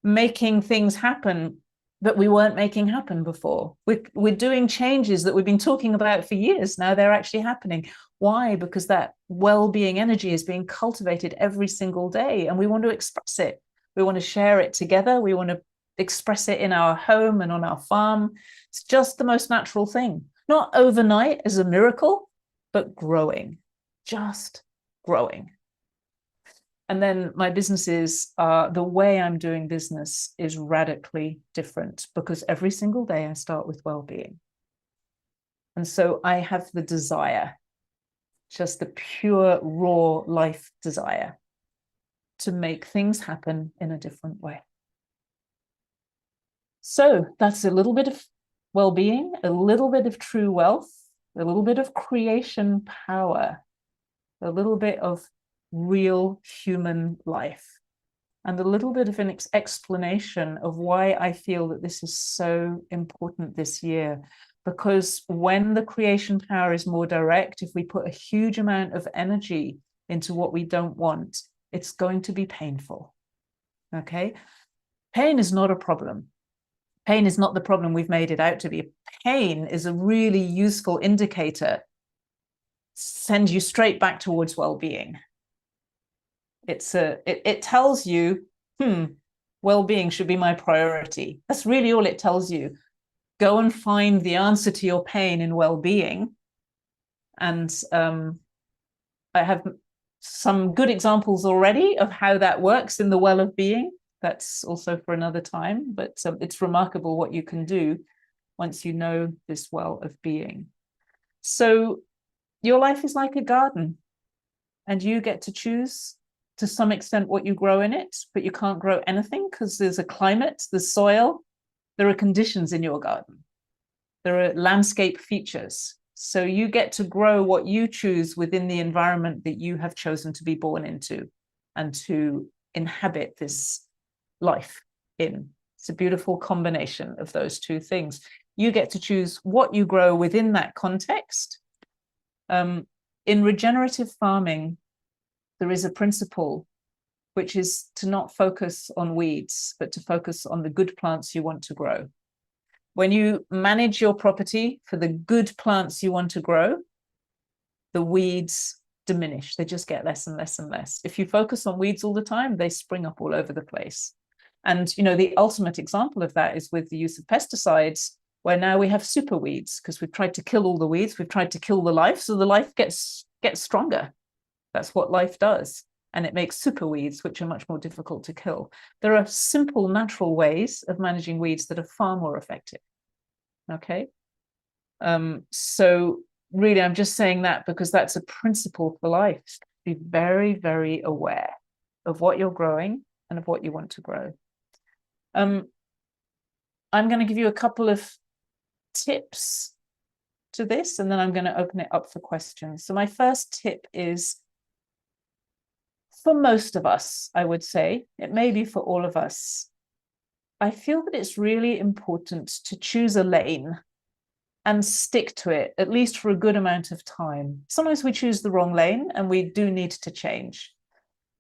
Speaker 1: making things happen that we weren't making happen before. We're doing changes that we've been talking about for years. Now they're actually happening. Why? Because that well-being energy is being cultivated every single day, and we want to express it. We want to share it together. We want to express it in our home and on our farm. It's just the most natural thing. Not overnight as a miracle, but growing, just growing. And then my businesses, the way I'm doing business is radically different, because every single day I start with well-being. And so I have the desire, just the pure, raw life desire, to make things happen in a different way. So that's a little bit of well-being, a little bit of true wealth, a little bit of creation power, a little bit of real human life, and a little bit of an explanation of why I feel that this is so important this year. Because when the creation power is more direct, if we put a huge amount of energy into what we don't want, it's going to be painful. Okay? Pain is not a problem. Pain is not the problem we've made it out to be. Pain is a really useful indicator. Sends you straight back towards well-being. It tells you, well-being should be my priority. That's really all it tells you. go and find the answer to your pain in well-being. And I have some good examples already of how that works in the well of being. That's also for another time, but it's remarkable what you can do once you know this well of being. So your life is like a garden, and you get to choose to some extent what you grow in it, but you can't grow anything because there's a climate, there's soil, there are conditions in your garden, there are landscape features. So you get to grow what you choose within the environment that you have chosen to be born into and to inhabit this life in. It's a beautiful combination of those two things. You get to choose what you grow within that context. In regenerative farming, there is a principle which is to not focus on weeds, but to focus on the good plants you want to grow. When you manage your property for the good plants you want to grow, the weeds diminish. They just get less and less and less. If you focus on weeds all the time, they spring up all over the place. And, you know, the ultimate example of that is with the use of pesticides, where now we have super weeds because we've tried to kill all the weeds. We've tried to kill the life. So the life gets stronger. That's what life does. And it makes super weeds, which are much more difficult to kill. There are simple, natural ways of managing weeds that are far more effective. Okay. So really, I'm just saying that because that's a principle for life. Be very, very aware of what you're growing and of what you want to grow. I'm going to give you a couple of tips to this, and then I'm going to open it up for questions. So my first tip is, for most of us, I would say, it may be for all of us, I feel that it's really important to choose a lane and stick to it, at least for a good amount of time. Sometimes we choose the wrong lane and we do need to change.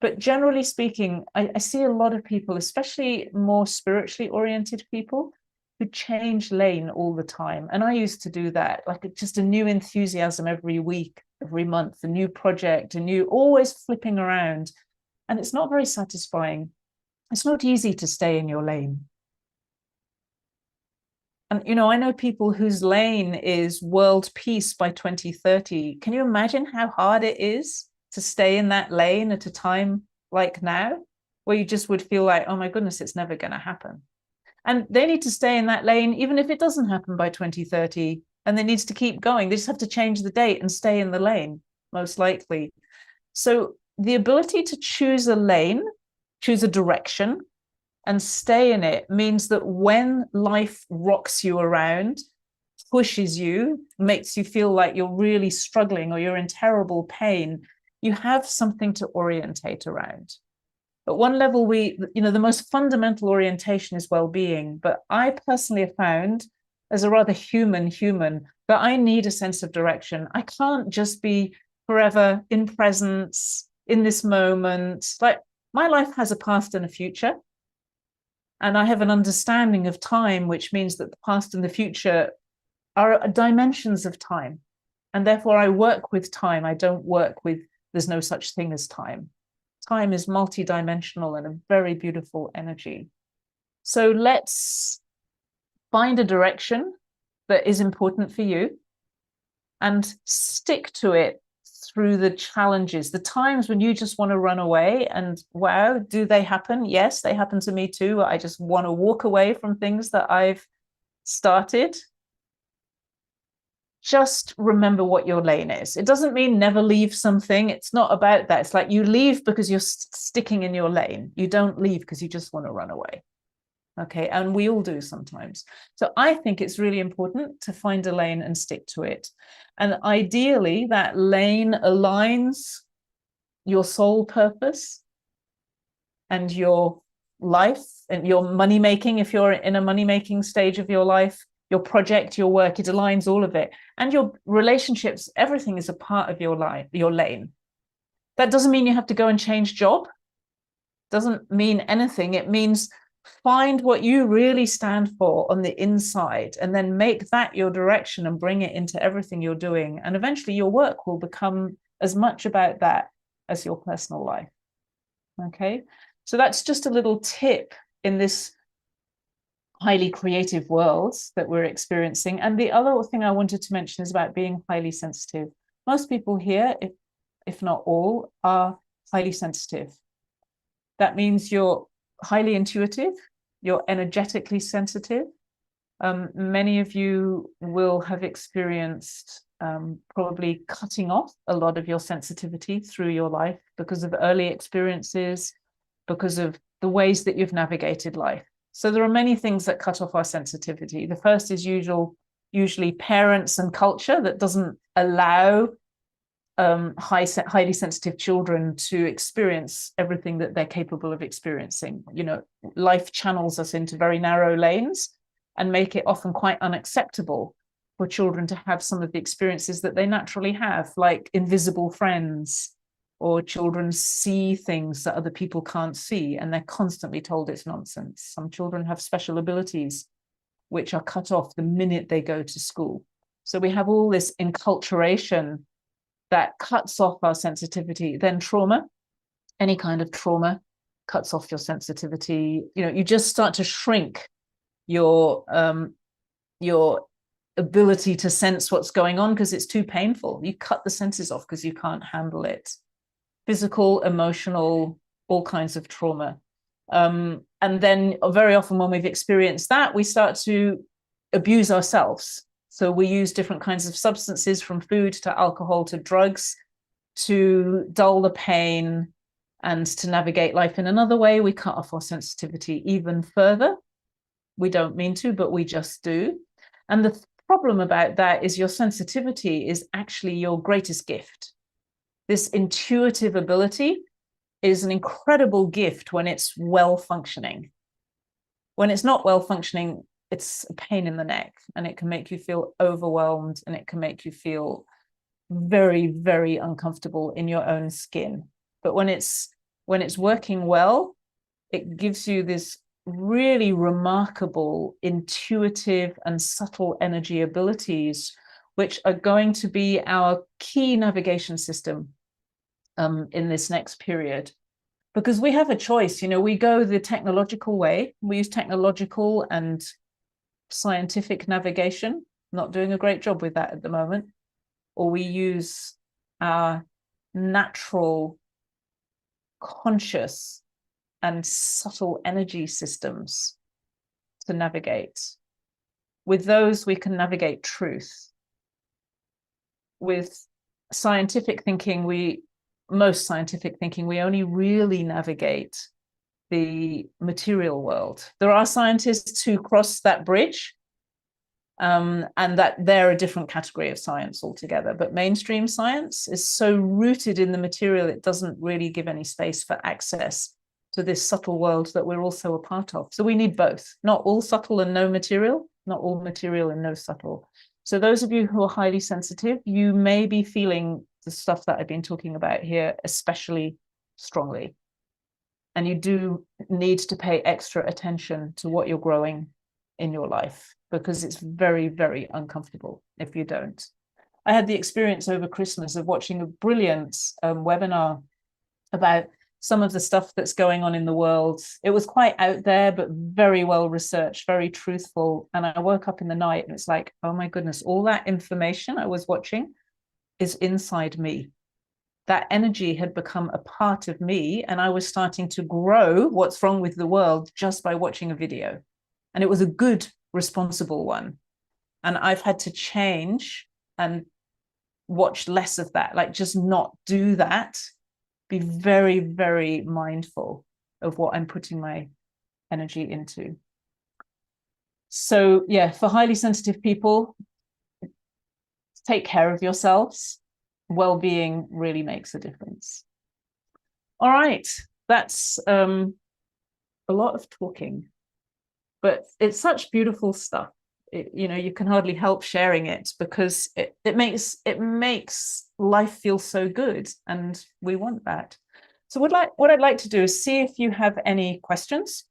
Speaker 1: But generally speaking, I see a lot of people, especially more spiritually oriented people, who change lane all the time. And I used to do that, like just a new enthusiasm every week, every month, a new project, always flipping around. And it's not very satisfying. It's not easy to stay in your lane. And, you know, I know people whose lane is world peace by 2030. Can you imagine how hard it is to stay in that lane at a time like now, where you just would feel like, oh my goodness, it's never going to happen. And they need to stay in that lane, even if it doesn't happen by 2030, and they need to keep going. They just have to change the date and stay in the lane, most likely. So the ability to choose a lane, choose a direction, and stay in it means that when life rocks you around, pushes you, makes you feel like you're really struggling or you're in terrible pain, you have something to orientate around. At one level, the most fundamental orientation is well-being. But I personally have found, as a rather human, that I need a sense of direction. I can't just be forever in presence, in this moment. Like, my life has a past and a future. And I have an understanding of time, which means that the past and the future are dimensions of time. And therefore, I work with time. I don't work with, there's no such thing as time. Time is multidimensional and a very beautiful energy. So let's find a direction that is important for you and stick to it through the challenges, the times when you just want to run away. And wow, do they happen? Yes, they happen to me too. I just want to walk away from things that I've started. Just remember what your lane is. It doesn't mean never leave something. It's not about that. It's like you leave because you're sticking in your lane. You don't leave because you just want to run away. Okay, and we all do sometimes. So I think it's really important to find a lane and stick to it. And ideally, that lane aligns your soul purpose and your life and your money making, if you're in a money making stage of your life, your project, your work, it aligns all of it. And your relationships, everything is a part of your life, your lane. That doesn't mean you have to go and change job. Doesn't mean anything. It means find what you really stand for on the inside and then make that your direction and bring it into everything you're doing. And eventually your work will become as much about that as your personal life. Okay, so that's just a little tip in this highly creative worlds that we're experiencing. And the other thing I wanted to mention is about being highly sensitive. Most people here, if not all, are highly sensitive. That means you're highly intuitive, you're energetically sensitive. Many of you will have experienced probably cutting off a lot of your sensitivity through your life because of early experiences, because of the ways that you've navigated life. So there are many things that cut off our sensitivity. The first is usually parents and culture that doesn't allow highly sensitive children to experience everything that they're capable of experiencing. You know, life channels us into very narrow lanes and make it often quite unacceptable for children to have some of the experiences that they naturally have, like invisible friends, or children see things that other people can't see, and they're constantly told it's nonsense. Some children have special abilities which are cut off the minute they go to school. So we have all this enculturation that cuts off our sensitivity. Then trauma, any kind of trauma cuts off your sensitivity. You know, you just start to shrink your ability to sense what's going on because it's too painful. You cut the senses off because you can't handle it. Physical, emotional, all kinds of trauma. And then very often when we've experienced that, we start to abuse ourselves. So we use different kinds of substances, from food to alcohol to drugs, to dull the pain and to navigate life in another way. We cut off our sensitivity even further. We don't mean to, but we just do. And the problem about that is your sensitivity is actually your greatest gift. This intuitive ability is an incredible gift when it's well functioning. When it's not well functioning, it's a pain in the neck, and it can make you feel overwhelmed, and it can make you feel very, very uncomfortable in your own skin. But when it's working well, it gives you this really remarkable intuitive and subtle energy abilities, which are going to be our key navigation system in this next period. Because we have a choice, you know, we go the technological way, we use technological and scientific navigation, not doing a great job with that at the moment, or we use our natural, conscious and subtle energy systems to navigate. With those, we can navigate truth. With scientific thinking, most scientific thinking, we only really navigate the material world. There are scientists who cross that bridge, and that they're a different category of science altogether. But mainstream science is so rooted in the material, it doesn't really give any space for access to this subtle world that we're also a part of. So we need both, not all subtle and no material, not all material and no subtle. So those of you who are highly sensitive, you may be feeling the stuff that I've been talking about here especially strongly. And you do need to pay extra attention to what you're growing in your life, because it's very, very uncomfortable if you don't. I had the experience over Christmas of watching a brilliant webinar about some of the stuff that's going on in the world. It was quite out there, but very well researched, very truthful. And I woke up in the night and it's like, oh my goodness, all that information I was watching is inside me. That energy had become a part of me, and I was starting to grow what's wrong with the world just by watching a video. And it was a good, responsible one. And I've had to change and watch less of that, like just not do that. Be very, very mindful of what I'm putting my energy into. So yeah, for highly sensitive people, take care of yourselves. Well-being really makes a difference. All right, that's a lot of talking, but it's such beautiful stuff. You know, you can hardly help sharing it because it makes life feel so good, and we want that. So what I'd like to do is see if you have any questions.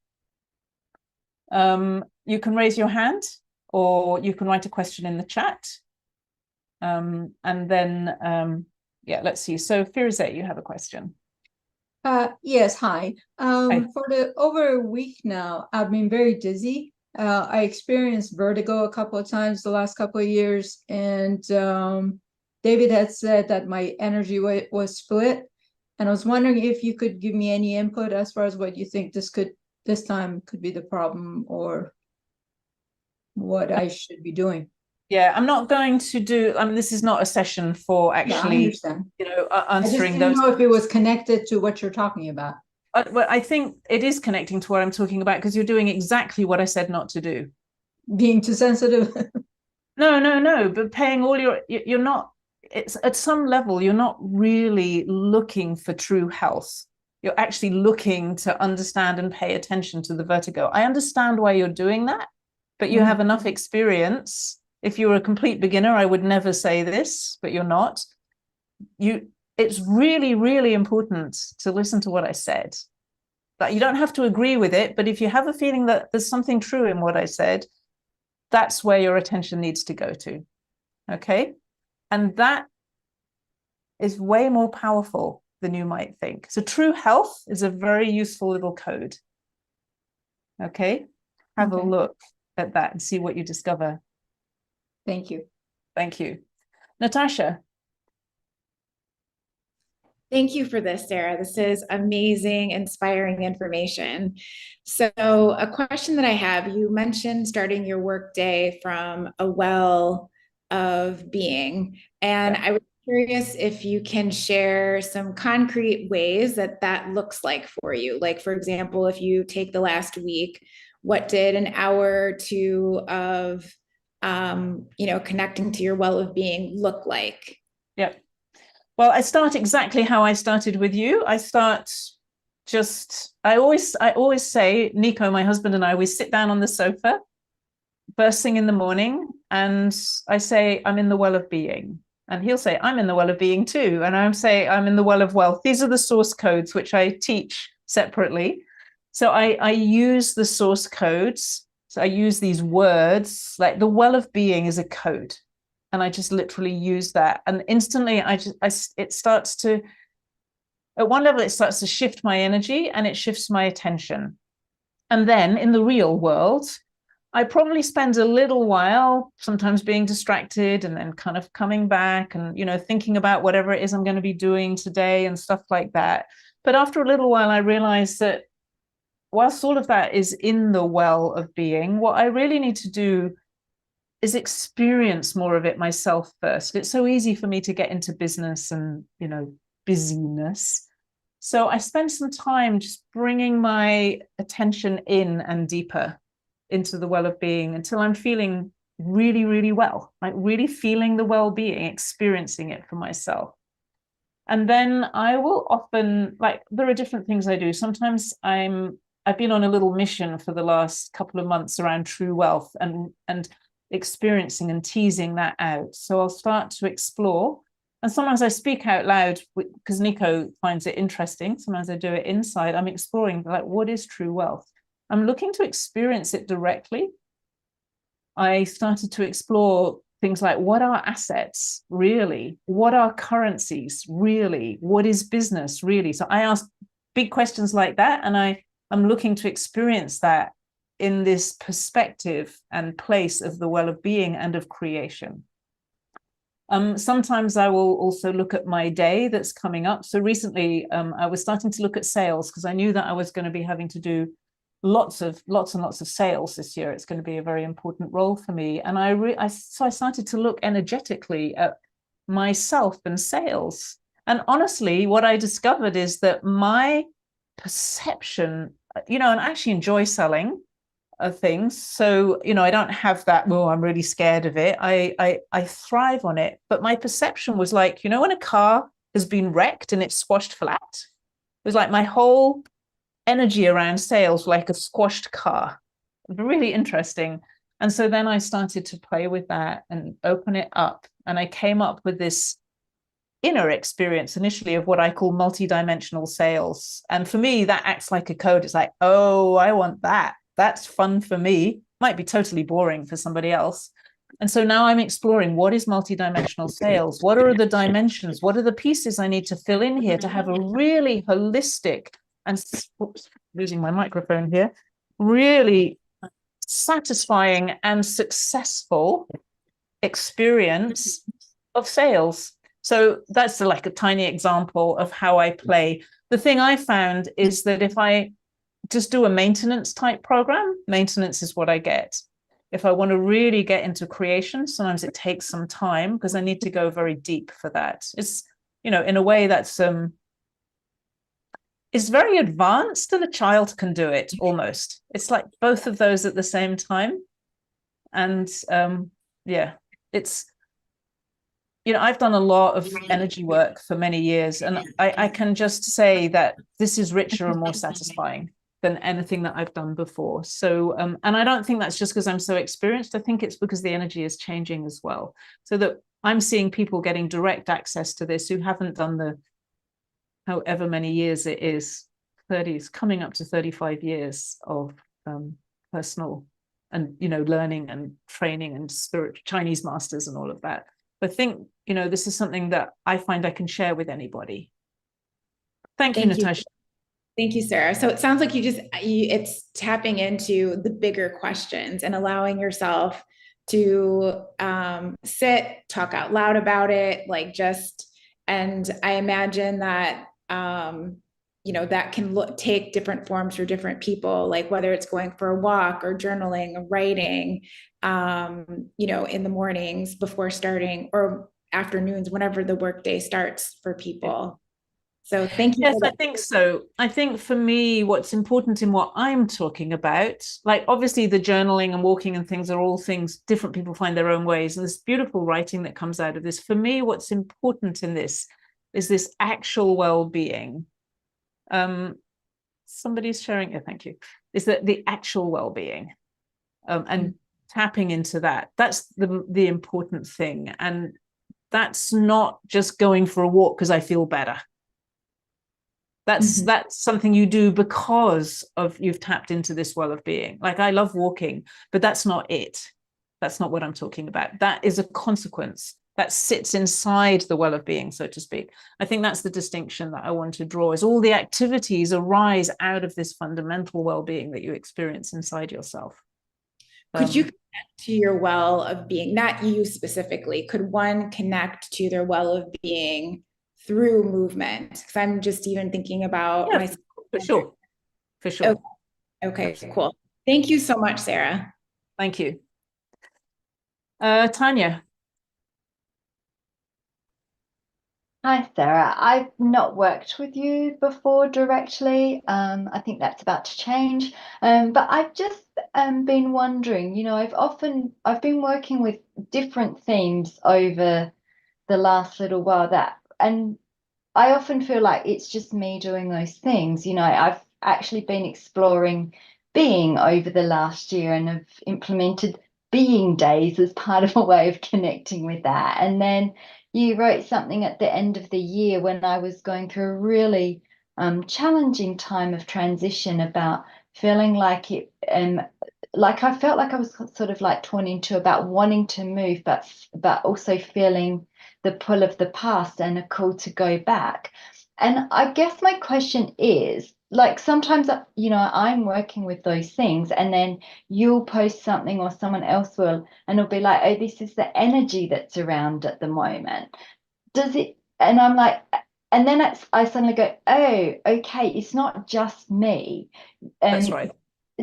Speaker 1: You can raise your hand, or you can write a question in the chat. And then, yeah, let's see. So Firuze, you have a question.
Speaker 2: Yes, hi.
Speaker 1: Hi.
Speaker 2: For over a week now, I've been very dizzy I experienced vertigo a couple of times the last couple of years, and David had said that my energy was split. And I was wondering if you could give me any input as far as what you think this time could be the problem, or what I should be doing.
Speaker 1: Yeah, I'm not going to do, I mean, this is not a session for
Speaker 2: Yeah, I
Speaker 1: actually,
Speaker 2: understand. I just
Speaker 1: answering
Speaker 2: didn't
Speaker 1: those.
Speaker 2: know if it was connected to what you're talking about.
Speaker 1: Well, I think it is connecting to what I'm talking about because you're doing exactly what I said not to do.
Speaker 2: Being too sensitive.
Speaker 1: No, no, no. But paying all you're not, it's at some level, you're not really looking for true health. You're actually looking to understand and pay attention to the vertigo. I understand why you're doing that, but you have enough experience. If you were a complete beginner, I would never say this, but you're not. It's really, really important to listen to what I said. That you don't have to agree with it, but if you have a feeling that there's something true in what I said, that's where your attention needs to go to. Okay. And that is way more powerful than you might think. So, true health is a very useful little code. Okay. Have a look at that and see what you discover.
Speaker 2: Thank you.
Speaker 1: Thank you. Natasha.
Speaker 3: Thank you for this, Sarah. This is amazing, inspiring information. So, a question that I have, you mentioned starting your workday from a well of being, and I was curious if you can share some concrete ways that that looks like for you. Like, for example, if you take the last week, what did an hour or two of, connecting to your well of being look like?
Speaker 1: Yeah. Well, I start exactly how I started with you. I always say, Nico, my husband, and I, we sit down on the sofa first thing in the morning, and I say, I'm in the well of being. And he'll say, I'm in the well of being too. And I'm say, I'm in the well of wealth. These are the source codes, which I teach separately. So I use the source codes. So I use these words, like the well of being is a code. And I just literally use that. And instantly it starts to, at one level, it starts to shift my energy and it shifts my attention. And then in the real world, I probably spend a little while sometimes being distracted and then kind of coming back and, thinking about whatever it is I'm going to be doing today and stuff like that. But after a little while, I realized that whilst all of that is in the well of being, what I really need to do is experience more of it myself first. It's so easy for me to get into business and, busyness. So I spend some time just bringing my attention in and deeper into the well of being until I'm feeling really, really well, like really feeling the well-being, experiencing it for myself. And then I will often, like, there are different things I do. Sometimes I've been on a little mission for the last couple of months around true wealth and experiencing and teasing that out. So I'll start to explore. And sometimes I speak out loud because Nico finds it interesting. Sometimes I do it inside. I'm exploring, like, what is true wealth? I'm looking to experience it directly. I started to explore things like, what are assets really? What are currencies really? What is business really? So I ask big questions like that, and I'm looking to experience that in this perspective and place of the well of being and of creation. Sometimes I will also look at my day that's coming up. So recently I was starting to look at sales because I knew that I was going to be having to do lots and lots of sales this year. It's going to be a very important role for me. And so I started to look energetically at myself and sales. And honestly, what I discovered is that my perception, and I actually enjoy selling things. So, I don't have that, well, I'm really scared of it. I thrive on it. But my perception was like, when a car has been wrecked and it's squashed flat, it was like my whole energy around sales, like a squashed car. Really interesting. And so then I started to play with that and open it up. And I came up with this inner experience initially of what I call multidimensional sales. And for me, that acts like a code. It's like, oh, I want that. That's fun for me. Might be totally boring for somebody else. And so now I'm exploring, what is multidimensional sales? What are the dimensions? What are the pieces I need to fill in here to have a really holistic and, oops, losing my microphone here, really satisfying and successful experience of sales. So that's like a tiny example of how I play. The thing I found is that if I just do a maintenance type program, maintenance is what I get. If I want to really get into creation, sometimes it takes some time because I need to go very deep for that. It's, in a way that's is very advanced, and a child can do it almost. It's like both of those at the same time. And yeah, it's, I've done a lot of energy work for many years, and I can just say that this is richer and more satisfying than anything that I've done before. So, and I don't think that's just because I'm so experienced. I think it's because the energy is changing as well. So that I'm seeing people getting direct access to this who haven't done the, however many years it is, 30s, coming up to 35 years of personal and, learning and training and spirit, Chinese masters and all of that. But I think, this is something that I find I can share with anybody. Thank you, Natasha.
Speaker 3: Thank you, Sarah. So it sounds like it's tapping into the bigger questions and allowing yourself to sit, talk out loud about it, and I imagine that, that can take different forms for different people, like whether it's going for a walk or journaling or writing, in the mornings before starting, or afternoons, whenever the workday starts for people. So thank you.
Speaker 1: Yes, I think so. I think for me, what's important in what I'm talking about, like obviously the journaling and walking and things are all things different people find their own ways. And this beautiful writing that comes out of this. For me, what's important in this is this actual well-being. Somebody's sharing, thank you, is that the actual well-being, and tapping into that. That's the important thing. And that's not just going for a walk because I feel better. That's something you do because of you've tapped into this well of being. Like I love walking, but that's not it. That's not what I'm talking about. That is a consequence that sits inside the well of being, so to speak. I think that's the distinction that I want to draw, is all the activities arise out of this fundamental well-being that you experience inside yourself.
Speaker 3: Could you connect to your well of being, not you specifically, could one connect to their well of being through movement? Because I'm just even thinking about myself.
Speaker 1: For sure.
Speaker 3: Okay, cool. Thank you so much, Sarah.
Speaker 1: Thank you. Tanya.
Speaker 4: Hi, Sarah. I've not worked with you before directly. I think that's about to change. But I've just been wondering, I've been working with different themes over the last little while and I often feel like it's just me doing those things. I've actually been exploring being over the last year and have implemented being days as part of a way of connecting with that. And then you wrote something at the end of the year when I was going through a really challenging time of transition about feeling like like I felt like I was sort of like torn into about wanting to move, but also feeling the pull of the past and a call to go back. And I guess my question is, like, sometimes, I'm working with those things and then you'll post something or someone else will, and it'll be like, oh, this is the energy that's around at the moment. Does it? And I'm like, and then I suddenly go, oh, okay, it's not just me.
Speaker 1: That's right.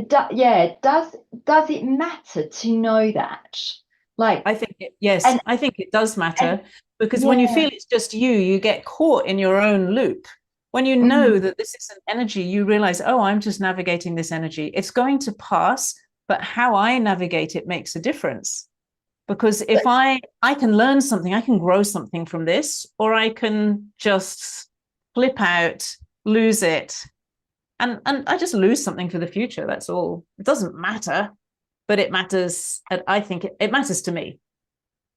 Speaker 4: Does it matter to know that? Like,
Speaker 1: I think I think it does matter, because when you feel it's just you get caught in your own loop. When you know that this is an energy, you realize, oh, I'm just navigating this energy. It's going to pass, but how I navigate it makes a difference. Because if I can learn something, I can grow something from this, or I can just flip out, lose it. And I just lose something for the future. That's all. It doesn't matter, but it matters. I think it matters to me.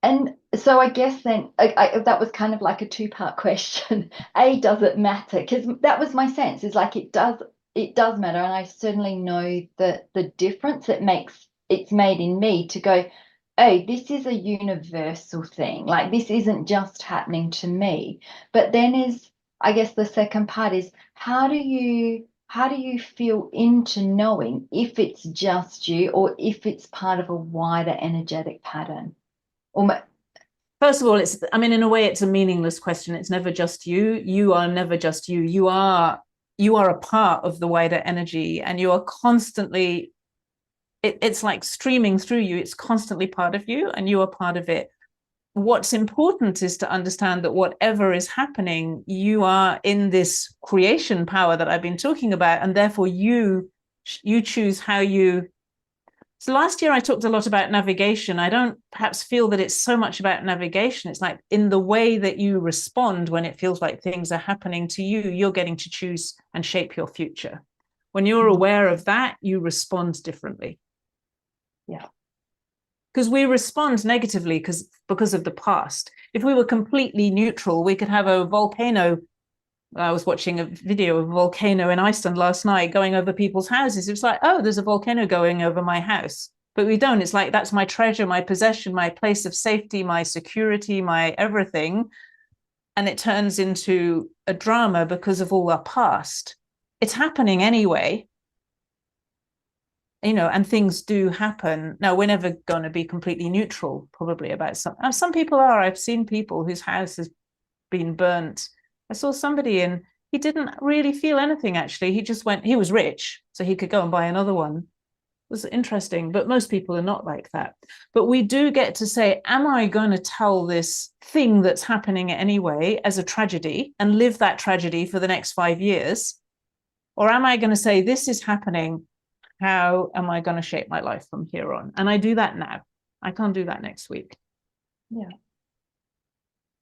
Speaker 4: And so I guess then that was kind of like a two-part question. Does it matter? Because that was my sense, is like it does matter. And I certainly know that the difference it's made in me to go, oh, this is a universal thing. Like, this isn't just happening to me. But then I guess the second part is, how do you how do you feel into knowing if it's just you or if it's part of a wider energetic pattern?
Speaker 1: First of all, I mean, in a way, it's a meaningless question. It's never just you. You are never just you. You are a part of the wider energy, and you are constantly, it's like streaming through you. It's constantly part of you, and you are part of it. What's important is to understand that whatever is happening, you are in this creation power that I've been talking about, and therefore you choose how you. So last year I talked a lot about navigation. I don't perhaps feel that it's so much about navigation. It's like in the way that you respond when it feels like things are happening to you, you're getting to choose and shape your future. When you're aware of that, you respond differently.
Speaker 4: Yeah.
Speaker 1: Because we respond negatively because of the past. If we were completely neutral, we could have a volcano. I was watching a video of a volcano in Iceland last night going over people's houses. It's like, oh, there's a volcano going over my house. But we don't. It's like, that's my treasure, my possession, my place of safety, my security, my everything. And it turns into a drama because of all our past. It's happening anyway. You know, and things do happen. Now, we're never going to be completely neutral, probably, about some people are. I've seen people whose house has been burnt. I saw somebody and he didn't really feel anything, actually. He just went, he was rich, so he could go and buy another one. It was interesting, but most people are not like that. But we do get to say, am I going to tell this thing that's happening anyway as a tragedy and live that tragedy for the next 5 years? Or am I going to say, this is happening, how am I going to shape my life from here on? And I do that now. I can't do that next week.
Speaker 4: Yeah.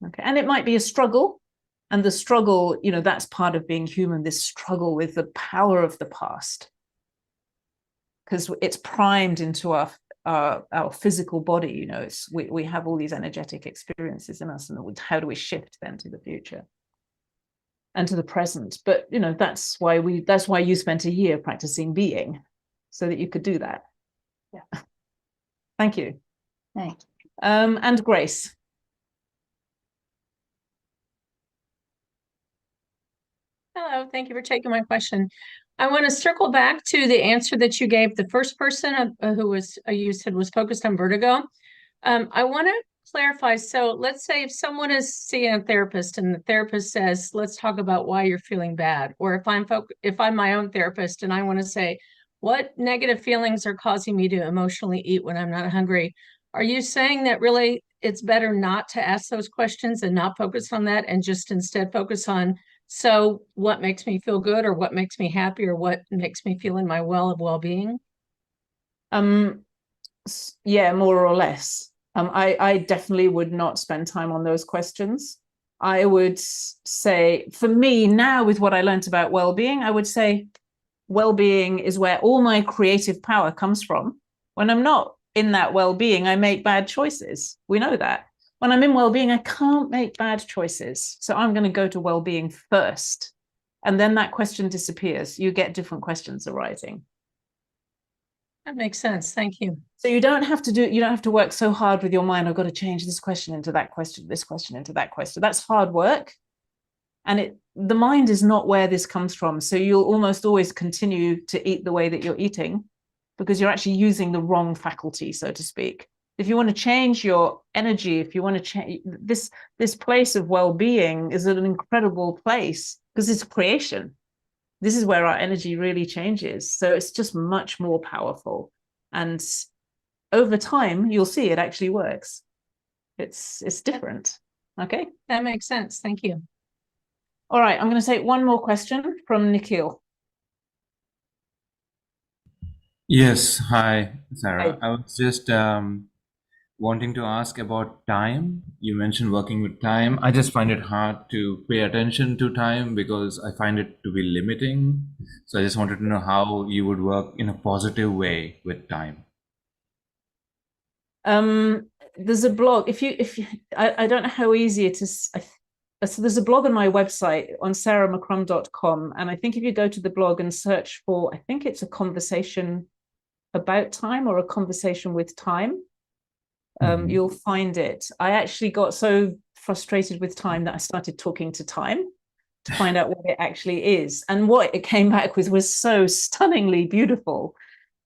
Speaker 1: Okay. And it might be a struggle. And the struggle, you know, that's part of being human, this struggle with the power of the past. Because it's primed into our physical body, you know, we have all these energetic experiences in us, and how do we shift then to the future and to the present? But, you know, that's why you spent a year practicing being, so that you could do that.
Speaker 4: Yeah.
Speaker 1: Thank you.
Speaker 4: Thanks.
Speaker 1: And Grace.
Speaker 5: Hello, thank you for taking my question. I want to circle back to the answer that you gave the first person you said was focused on vertigo. I want to clarify. So let's say if someone is seeing a therapist and the therapist says, let's talk about why you're feeling bad. Or if I'm my own therapist and I want to say, what negative feelings are causing me to emotionally eat when I'm not hungry? Are you saying that really it's better not to ask those questions and not focus on that and just instead focus on, so what makes me feel good, or what makes me happy, or what makes me feel in my well-being?
Speaker 1: Yeah, more or less. I definitely would not spend time on those questions. I would say, for me now, with what I learned about well-being, I would say well-being is where all my creative power comes from. When I'm not in that well-being, I make bad choices. We know that. When I'm in well-being, I can't make bad choices. So I'm going to go to well-being first. And then that question disappears. You get different questions arising.
Speaker 5: That makes sense. Thank you.
Speaker 1: So you don't have to work so hard with your mind. I've got to change this question into that question, this question into that question. That's hard work. And the mind is not where this comes from. So you'll almost always continue to eat the way that you're eating, because you're actually using the wrong faculty, so to speak. If you want to change your energy, if you want to change this place of well-being, is an incredible place because it's creation. This is where our energy really changes. So it's just much more powerful. And over time, you'll see it actually works. It's different. Okay.
Speaker 5: That makes sense. Thank you.
Speaker 1: All right. I'm going to take one more question from Nikhil.
Speaker 6: Yes, hi, Sarah.
Speaker 1: Hi.
Speaker 6: I was just wanting to ask about time. You mentioned working with time. I just find it hard to pay attention to time because I find it to be limiting. So I just wanted to know how you would work in a positive way with time.
Speaker 1: There's a blog. I don't know how easy it is. So there's a blog on my website on sarahmccrum.com, and I think if you go to the blog and search for, I think it's a conversation about time or a conversation with time, you'll find it. I actually got so frustrated with time that I started talking to time to find out what it actually is. And what it came back with was so stunningly beautiful.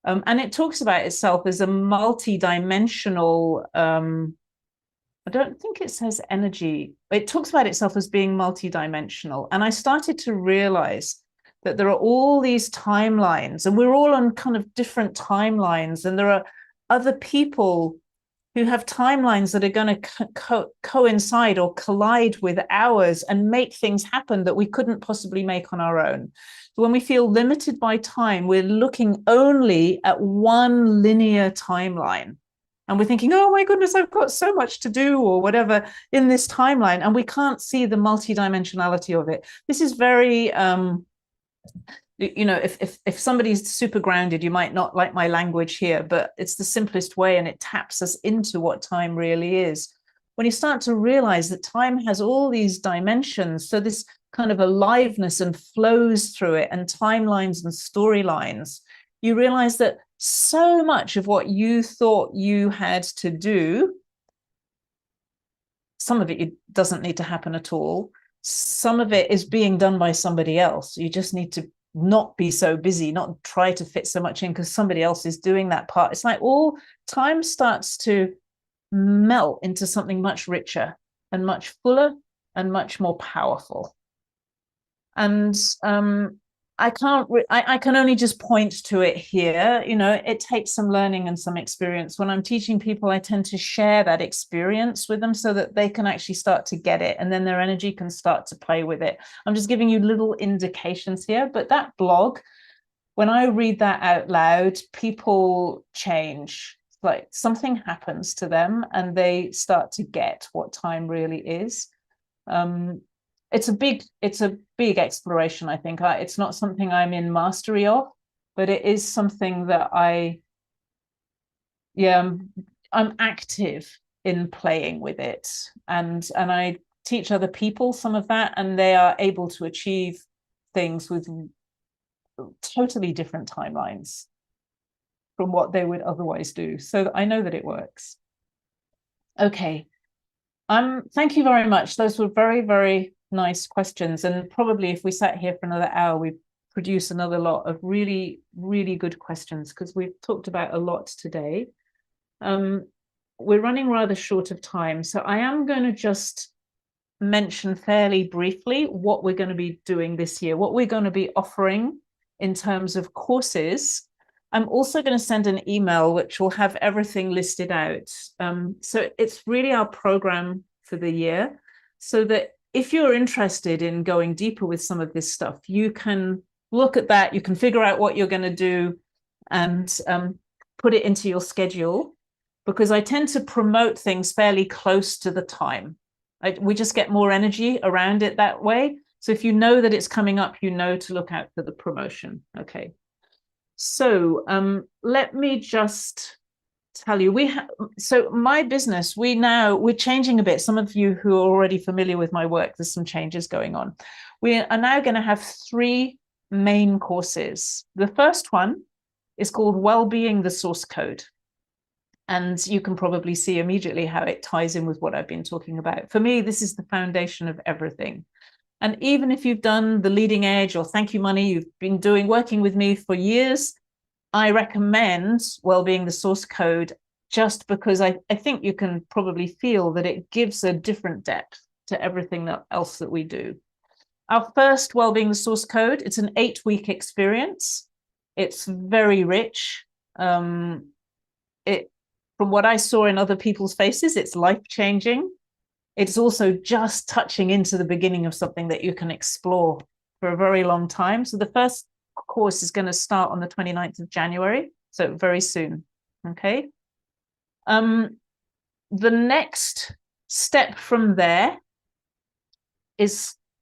Speaker 1: And it talks about itself as a multi-dimensional, I don't think it says energy. It talks about itself as being multi-dimensional. And I started to realize that there are all these timelines, and we're all on kind of different timelines, and there are other people who have timelines that are going to coincide or collide with ours and make things happen that we couldn't possibly make on our own. When we feel limited by time, we're looking only at one linear timeline. And we're thinking, oh my goodness, I've got so much to do or whatever in this timeline. And we can't see the multidimensionality of it. This is very, if somebody's super grounded, you might not like my language here, but it's the simplest way, and it taps us into what time really is. When you start to realize that time has all these dimensions, so this kind of aliveness and flows through it, and timelines and storylines, you realize that so much of what you thought you had to do, some of it doesn't need to happen at all. Some of it is being done by somebody else. You just need to not be so busy, not try to fit so much in because somebody else is doing that part. It's like all time starts to melt into something much richer and much fuller and much more powerful. And I can only just point to it here. It takes some learning and some experience. When I'm teaching people, I tend to share that experience with them so that they can actually start to get it, and then their energy can start to play with it. I'm just giving you little indications here, but that blog, when I read that out loud, people change. Like something happens to them and they start to get what time really is. It's a big exploration, I think. It's not something I'm in mastery of, but it is something that I'm active in playing with it. And I teach other people some of that, and they are able to achieve things with totally different timelines from what they would otherwise do. So I know that it works. Okay. Thank you very much. Those were very, very nice questions. And probably if we sat here for another hour, we'd produce another lot of really, really good questions, because we've talked about a lot today. We're running rather short of time. So I am going to just mention fairly briefly what we're going to be doing this year, what we're going to be offering in terms of courses. I'm also going to send an email which will have everything listed out. So it's really our program for the year, so that if you're interested in going deeper with some of this stuff, you can look at that, you can figure out what you're going to do and put it into your schedule, because I tend to promote things fairly close to the time. We just get more energy around it that way. So if you know that it's coming up, you know to look out for the promotion. Okay. So let me just tell you, so my business, we're changing a bit. Some of you who are already familiar with my work, there's some changes going on. We are now going to have 3 main courses. The first one is called Wellbeing the Source Code. And you can probably see immediately how it ties in with what I've been talking about. For me, this is the foundation of everything. And even if you've done the Leading Edge or Thank You Money, you've been working with me for years, I recommend Wellbeing the Source Code, just because I think you can probably feel that it gives a different depth to everything else that we do. Our first Wellbeing the Source Code, it's an 8-week experience. It's very rich. From what I saw in other people's faces, it's life-changing. It's also just touching into the beginning of something that you can explore for a very long time. So the first course is going to start on the 29th of January, so very soon. Okay. The next step from there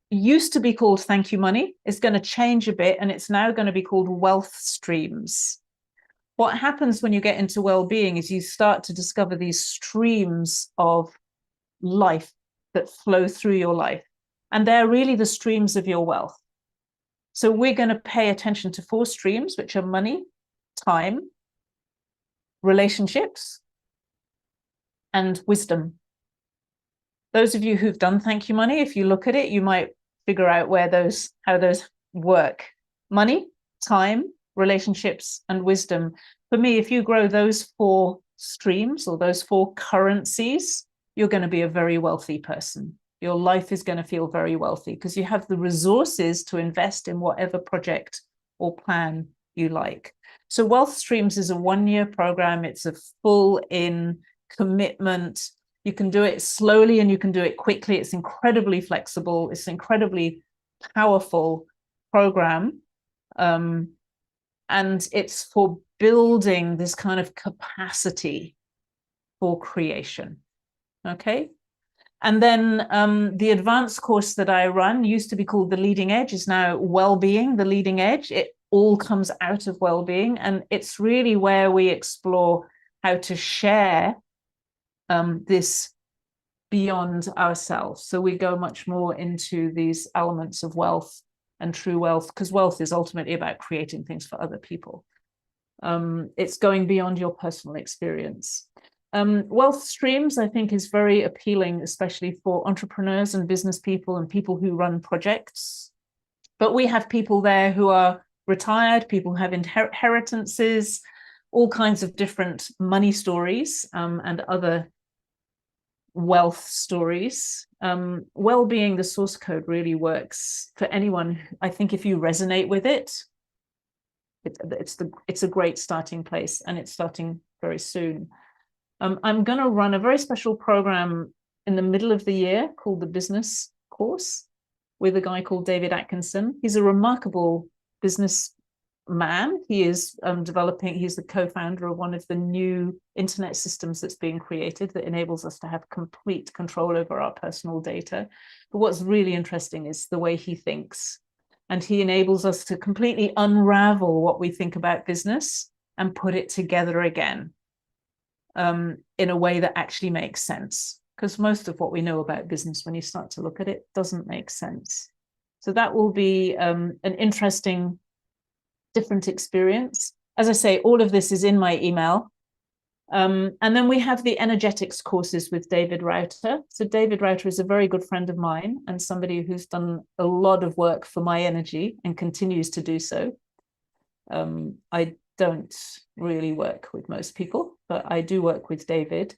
Speaker 1: used to be called Thank You Money. It's going to change a bit, and it's now going to be called Wealth Streams. What happens when you get into well-being is you start to discover these streams of life that flow through your life, and they're really the streams of your wealth. So we're going to pay attention to 4 streams, which are money, time, relationships, and wisdom. Those of you who've done Thank You Money, if you look at it, you might figure out how those work. Money, time, relationships, and wisdom. For me, if you grow those 4 streams or those 4 currencies, you're going to be a very wealthy person. Your life is going to feel very wealthy because you have the resources to invest in whatever project or plan you like. So Wealth Streams is a 1-year program. It's a full-in commitment. You can do it slowly and you can do it quickly. It's incredibly flexible. It's an incredibly powerful program. And it's for building this kind of capacity for creation. Okay. And then the advanced course that I run used to be called The Leading Edge, is now Wellbeing, The Leading Edge. It all comes out of well-being. And it's really where we explore how to share this beyond ourselves. So we go much more into these elements of wealth and true wealth, because wealth is ultimately about creating things for other people. It's going beyond your personal experience. Wealth Streams, I think, is very appealing, especially for entrepreneurs and business people and people who run projects. But we have people there who are retired, people who have inheritances, all kinds of different money stories and other wealth stories. Well-being, the source code really works for anyone. I think if you resonate with it, it's a great starting place, and it's starting very soon. I'm going to run a very special program in the middle of the year called the Business Course with a guy called David Atkinson. He's a remarkable business man. He is he's the co-founder of one of the new internet systems that's being created that enables us to have complete control over our personal data. But what's really interesting is the way he thinks. And he enables us to completely unravel what we think about business and put it together again in a way that actually makes sense. Because most of what we know about business, when you start to look at it, doesn't make sense. So that will be an interesting, different experience. As I say, all of this is in my email. And then we have the energetics courses with David Router. So David Router is a very good friend of mine and somebody who's done a lot of work for my energy and continues to do so. I don't really work with most people, but I do work with David.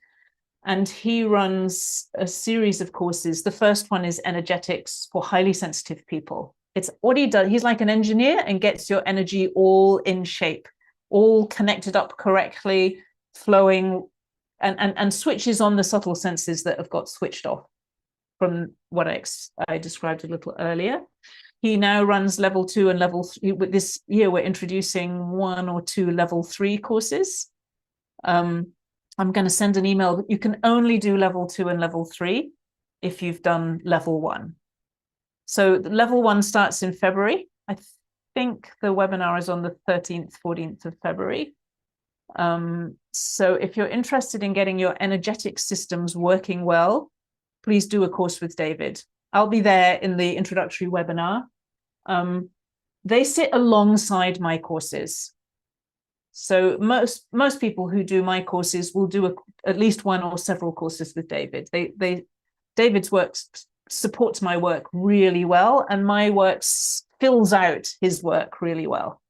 Speaker 1: And he runs a series of courses. The first one is energetics for highly sensitive people. It's what he does. He's like an engineer and gets your energy all in shape, all connected up correctly, flowing, and switches on the subtle senses that have got switched off from what I described a little earlier. He now runs level 2 and level 3. This year, we're introducing 1 or 2 level 3 courses. I'm going to send an email, but you can only do level 2 and level 3 if you've done level 1. So the level 1 starts in February. I think the webinar is on the 13th, 14th of February. So if you're interested in getting your energetic systems working well, please do a course with David. I'll be there in the introductory webinar. They sit alongside my courses. So most people who do my courses will do at least 1 or several courses with David. David's work supports my work really well, and my work fills out his work really well.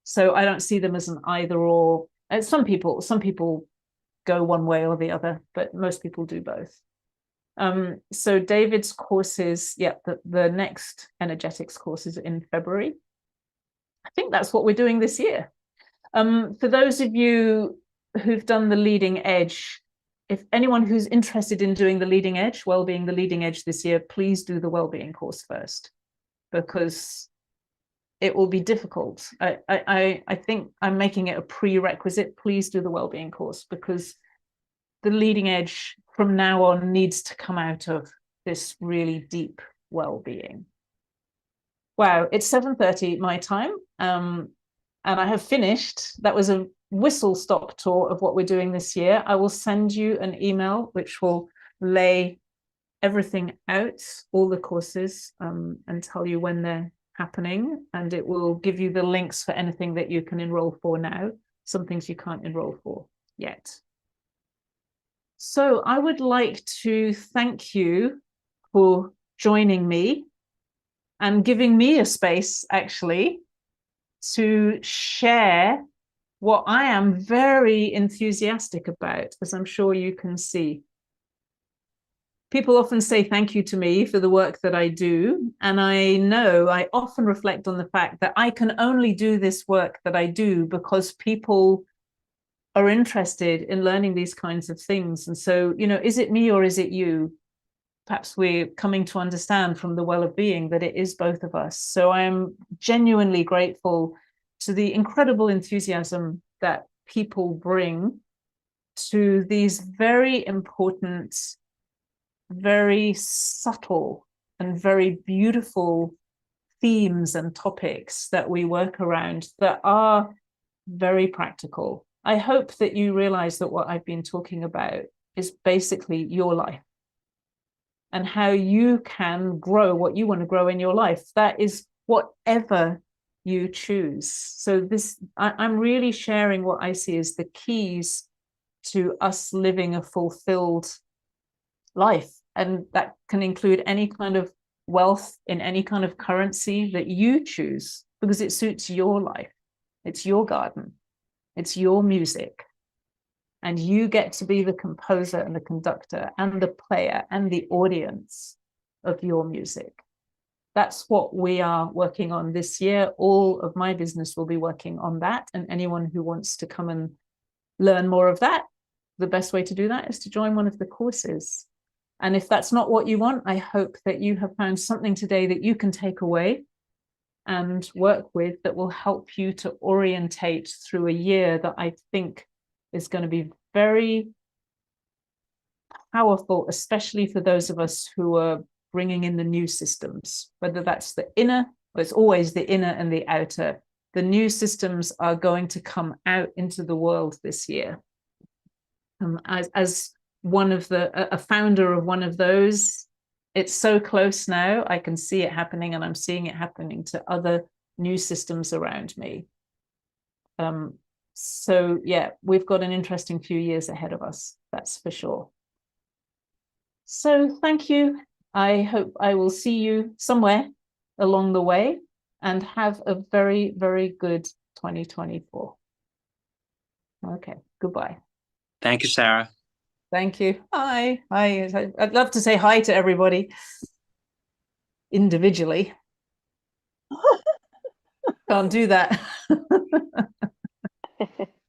Speaker 1: So I don't see them as an either or. Some people go one way or the other, but most people do both. So David's courses, the next energetics course is in February. I think that's what we're doing this year. For those of you who've done the leading edge, if anyone who's interested in doing the leading edge, well-being the leading edge this year, please do the well-being course first, because it will be difficult. I think I'm making it a prerequisite. Please do the well-being course, because the leading edge from now on needs to come out of this really deep well-being. Wow, it's 7:30 my time. And I have finished. That was a whistle-stop tour of what we're doing this year. I will send you an email which will lay everything out, all the courses, and tell you when they're happening. And it will give you the links for anything that you can enroll for now, some things you can't enroll for yet. So I would like to thank you for joining me and giving me a space actually to share what I am very enthusiastic about, as I'm sure you can see. People often say thank you to me for the work that I do. And I know I often reflect on the fact that I can only do this work that I do because people are interested in learning these kinds of things. And so, you know, is it me or is it you? Perhaps we're coming to understand from the Well of Being that it is both of us. So I am genuinely grateful to the incredible enthusiasm that people bring to these very important, very subtle, and very beautiful themes and topics that we work around that are very practical. I hope that you realize that what I've been talking about is basically your life and how you can grow what you want to grow in your life. That is whatever you choose. So this, I'm really sharing what I see as the keys to us living a fulfilled life. And that can include any kind of wealth in any kind of currency that you choose, because it suits your life. It's your garden. It's your music. And you get to be the composer and the conductor and the player and the audience of your music. That's what we are working on this year. All of my business will be working on that. And anyone who wants to come and learn more of that, the best way to do that is to join one of the courses. And if that's not what you want, I hope that you have found something today that you can take away and work with that will help you to orientate through a year that I think is going to be very powerful, especially for those of us who are bringing in the new systems, whether that's the inner, or it's always the inner and the outer. The new systems are going to come out into the world this year. As one of a founder of one of those, it's so close now. I can see it happening, and I'm seeing it happening to other new systems around me. So yeah, we've got an interesting few years ahead of us, that's for sure. So thank you. I hope I will see you somewhere along the way, and have a very, very good 2024. Okay, goodbye.
Speaker 7: Thank you, Sarah.
Speaker 1: Thank you. Hi. Hi. I'd love to say hi to everybody individually. Can't do that.